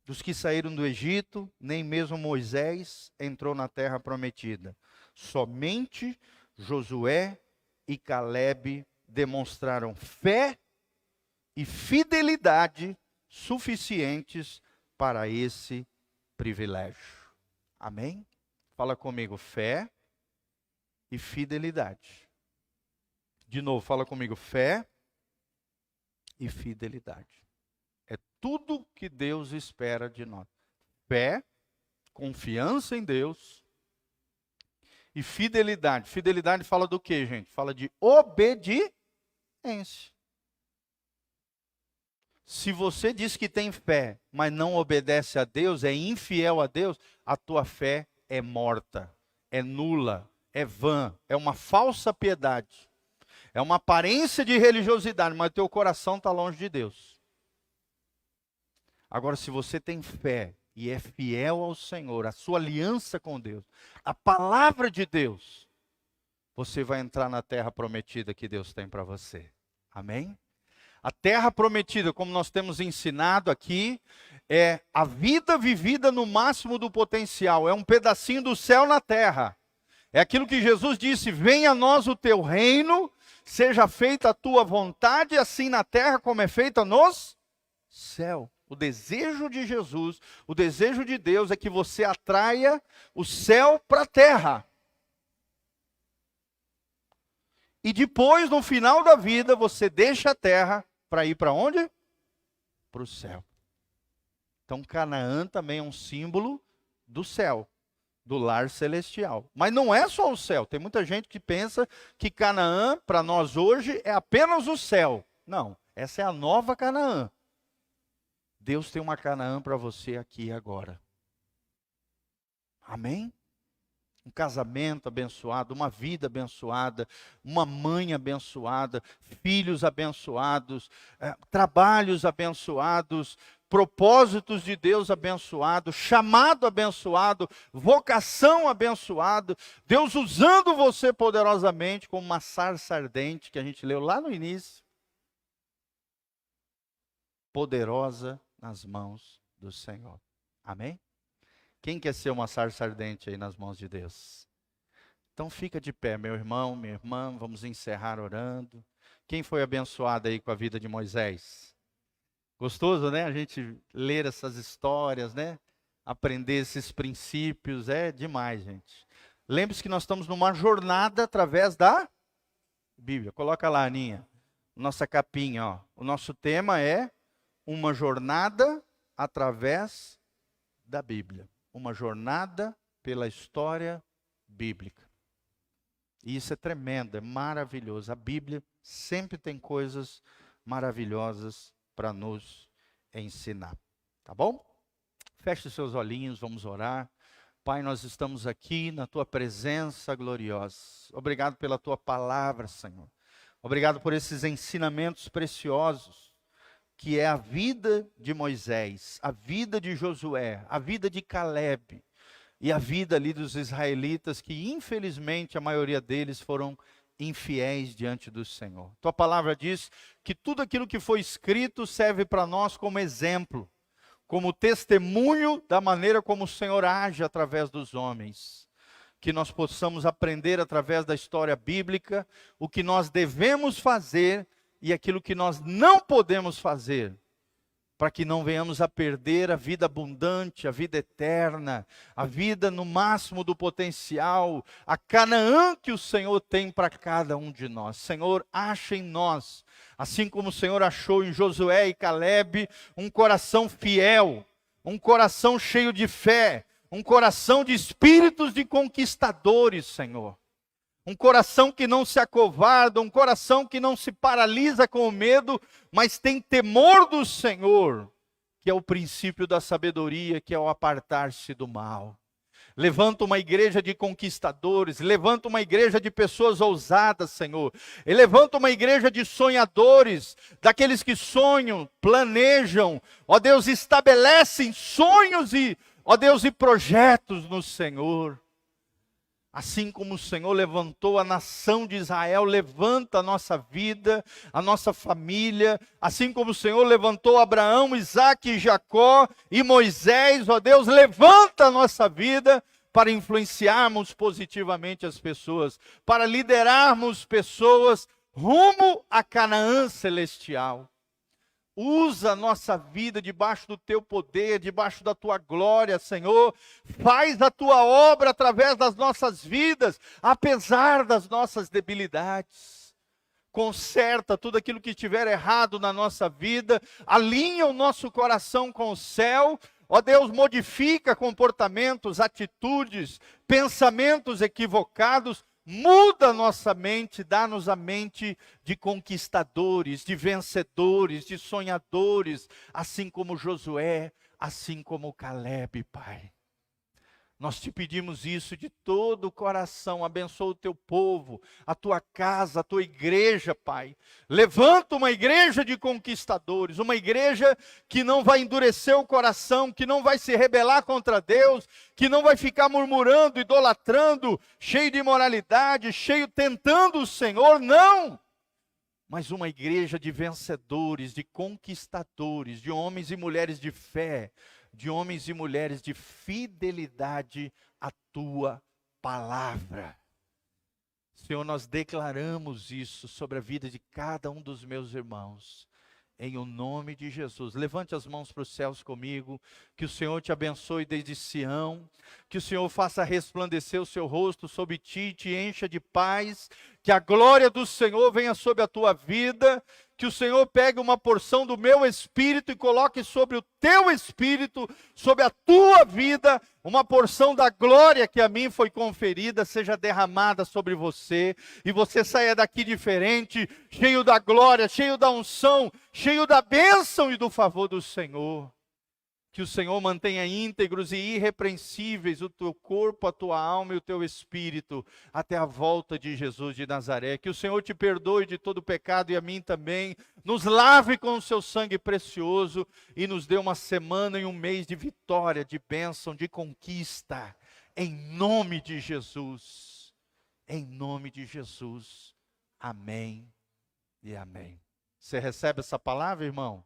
dos que saíram do Egito, nem mesmo Moisés entrou na terra prometida. Somente Josué e Calebe demonstraram fé e fidelidade suficientes para esse privilégio. Amém? Fala comigo, fé e fidelidade. De novo, fala comigo, fé e fidelidade. É tudo que Deus espera de nós. Fé, confiança em Deus e fidelidade. Fidelidade fala do quê, gente? Fala de obediência. Se você diz que tem fé, mas não obedece a Deus, é infiel a Deus, a tua fé é morta, é nula, é vã, é uma falsa piedade. É uma aparência de religiosidade, mas teu coração está longe de Deus. Agora, se você tem fé e é fiel ao Senhor, a sua aliança com Deus, a palavra de Deus, você vai entrar na terra prometida que Deus tem para você. Amém? A terra prometida, como nós temos ensinado aqui, é a vida vivida no máximo do potencial. É um pedacinho do céu na terra. É aquilo que Jesus disse: venha a nós o teu reino, seja feita a tua vontade, assim na terra como é feita nos céu. o desejo de Jesus, o desejo de Deus é que você atraia o céu para a terra. E depois, no final da vida, você deixa a terra para ir para onde? Para o céu. Então Canaã também é um símbolo do céu, do lar celestial. Mas não é só o céu. Tem muita gente que pensa que Canaã, para nós hoje, é apenas o céu. Não, essa é a nova Canaã. Deus tem uma Canaã para você aqui e agora. Amém? Um casamento abençoado, uma vida abençoada, uma mãe abençoada, filhos abençoados, trabalhos abençoados, propósitos de Deus abençoados, chamado abençoado, vocação abençoado, Deus usando você poderosamente como uma sarça ardente que a gente leu lá no início. Poderosa nas mãos do Senhor. Amém? Quem quer ser uma sarça ardente aí nas mãos de Deus? Então fica de pé, meu irmão, minha irmã, vamos encerrar orando. Quem foi abençoado aí com a vida de Moisés? Gostoso, né? A gente ler essas histórias, né? Aprender esses princípios, é demais, gente. Lembre-se que nós estamos numa jornada através da Bíblia. Coloca lá, Aninha, nossa capinha, ó. O nosso tema é uma jornada através da Bíblia. Uma jornada pela história bíblica. E isso é tremendo, é maravilhoso. A Bíblia sempre tem coisas maravilhosas para nos ensinar. Tá bom? Feche os seus olhinhos, vamos orar. Pai, nós estamos aqui na Tua presença gloriosa. Obrigado pela Tua palavra, Senhor. Obrigado por esses ensinamentos preciosos, que é a vida de Moisés, a vida de Josué, a vida de Caleb e a vida ali dos israelitas, que infelizmente a maioria deles foram infiéis diante do Senhor. Tua palavra diz que tudo aquilo que foi escrito serve para nós como exemplo, como testemunho da maneira como o Senhor age através dos homens. Que nós possamos aprender através da história bíblica o que nós devemos fazer e aquilo que nós não podemos fazer, para que não venhamos a perder a vida abundante, a vida eterna, a vida no máximo do potencial, a Canaã que o Senhor tem para cada um de nós. Senhor, acha em nós, assim como o Senhor achou em Josué e Caleb, um coração fiel, um coração cheio de fé, um coração de espíritos de conquistadores, Senhor. Um coração que não se acovarda, um coração que não se paralisa com o medo, mas tem temor do Senhor, que é o princípio da sabedoria, que é o apartar-se do mal. Levanta uma igreja de conquistadores, levanta uma igreja de pessoas ousadas, Senhor. E levanta uma igreja de sonhadores, daqueles que sonham, planejam, ó Deus, estabelecem sonhos e, ó Deus, e projetos no Senhor. Assim como o Senhor levantou a nação de Israel, levanta a nossa vida, a nossa família. Assim como o Senhor levantou Abraão, Isaque e Jacó e Moisés, ó Deus, levanta a nossa vida para influenciarmos positivamente as pessoas, para liderarmos pessoas rumo a Canaã celestial. Usa a nossa vida debaixo do Teu poder, debaixo da Tua glória, Senhor. Faz a Tua obra através das nossas vidas, apesar das nossas debilidades. Conserta tudo aquilo que estiver errado na nossa vida. Alinha o nosso coração com o céu. Ó Deus, modifica comportamentos, atitudes, pensamentos equivocados. Muda a nossa mente, dá-nos a mente de conquistadores, de vencedores, de sonhadores, assim como Josué, assim como Caleb, Pai. Nós te pedimos isso de todo o coração. Abençoa o teu povo, a tua casa, a tua igreja, Pai. Levanta uma igreja de conquistadores, uma igreja que não vai endurecer o coração, que não vai se rebelar contra Deus, que não vai ficar murmurando, idolatrando, cheio de imoralidade, cheio tentando o Senhor, não. Mas uma igreja de vencedores, de conquistadores, de homens e mulheres de fé, de homens e mulheres de fidelidade à Tua palavra. Senhor, nós declaramos isso sobre a vida de cada um dos meus irmãos. em o nome de Jesus. Levante as mãos para os céus comigo, que o Senhor te abençoe desde Sião, que o Senhor faça resplandecer o seu rosto sobre ti e te encha de paz, que a glória do Senhor venha sobre a tua vida, que o Senhor pegue uma porção do meu espírito e coloque sobre o teu espírito, sobre a tua vida, uma porção da glória que a mim foi conferida, seja derramada sobre você, e você saia daqui diferente, cheio da glória, cheio da unção, cheio da bênção e do favor do Senhor. Que o Senhor mantenha íntegros e irrepreensíveis o teu corpo, a tua alma e o teu espírito, até a volta de Jesus de Nazaré. Que o Senhor te perdoe de todo pecado e a mim também, nos lave com o seu sangue precioso e nos dê uma semana e um mês de vitória, de bênção, de conquista, em nome de Jesus. Em nome de Jesus. Amém e amém. Você recebe essa palavra, irmão?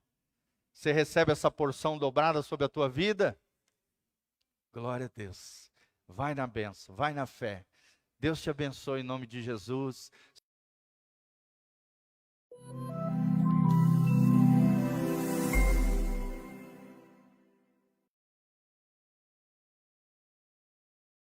Você recebe essa porção dobrada sobre a tua vida? Glória a Deus. Vai na bênção, vai na fé. Deus te abençoe em nome de Jesus.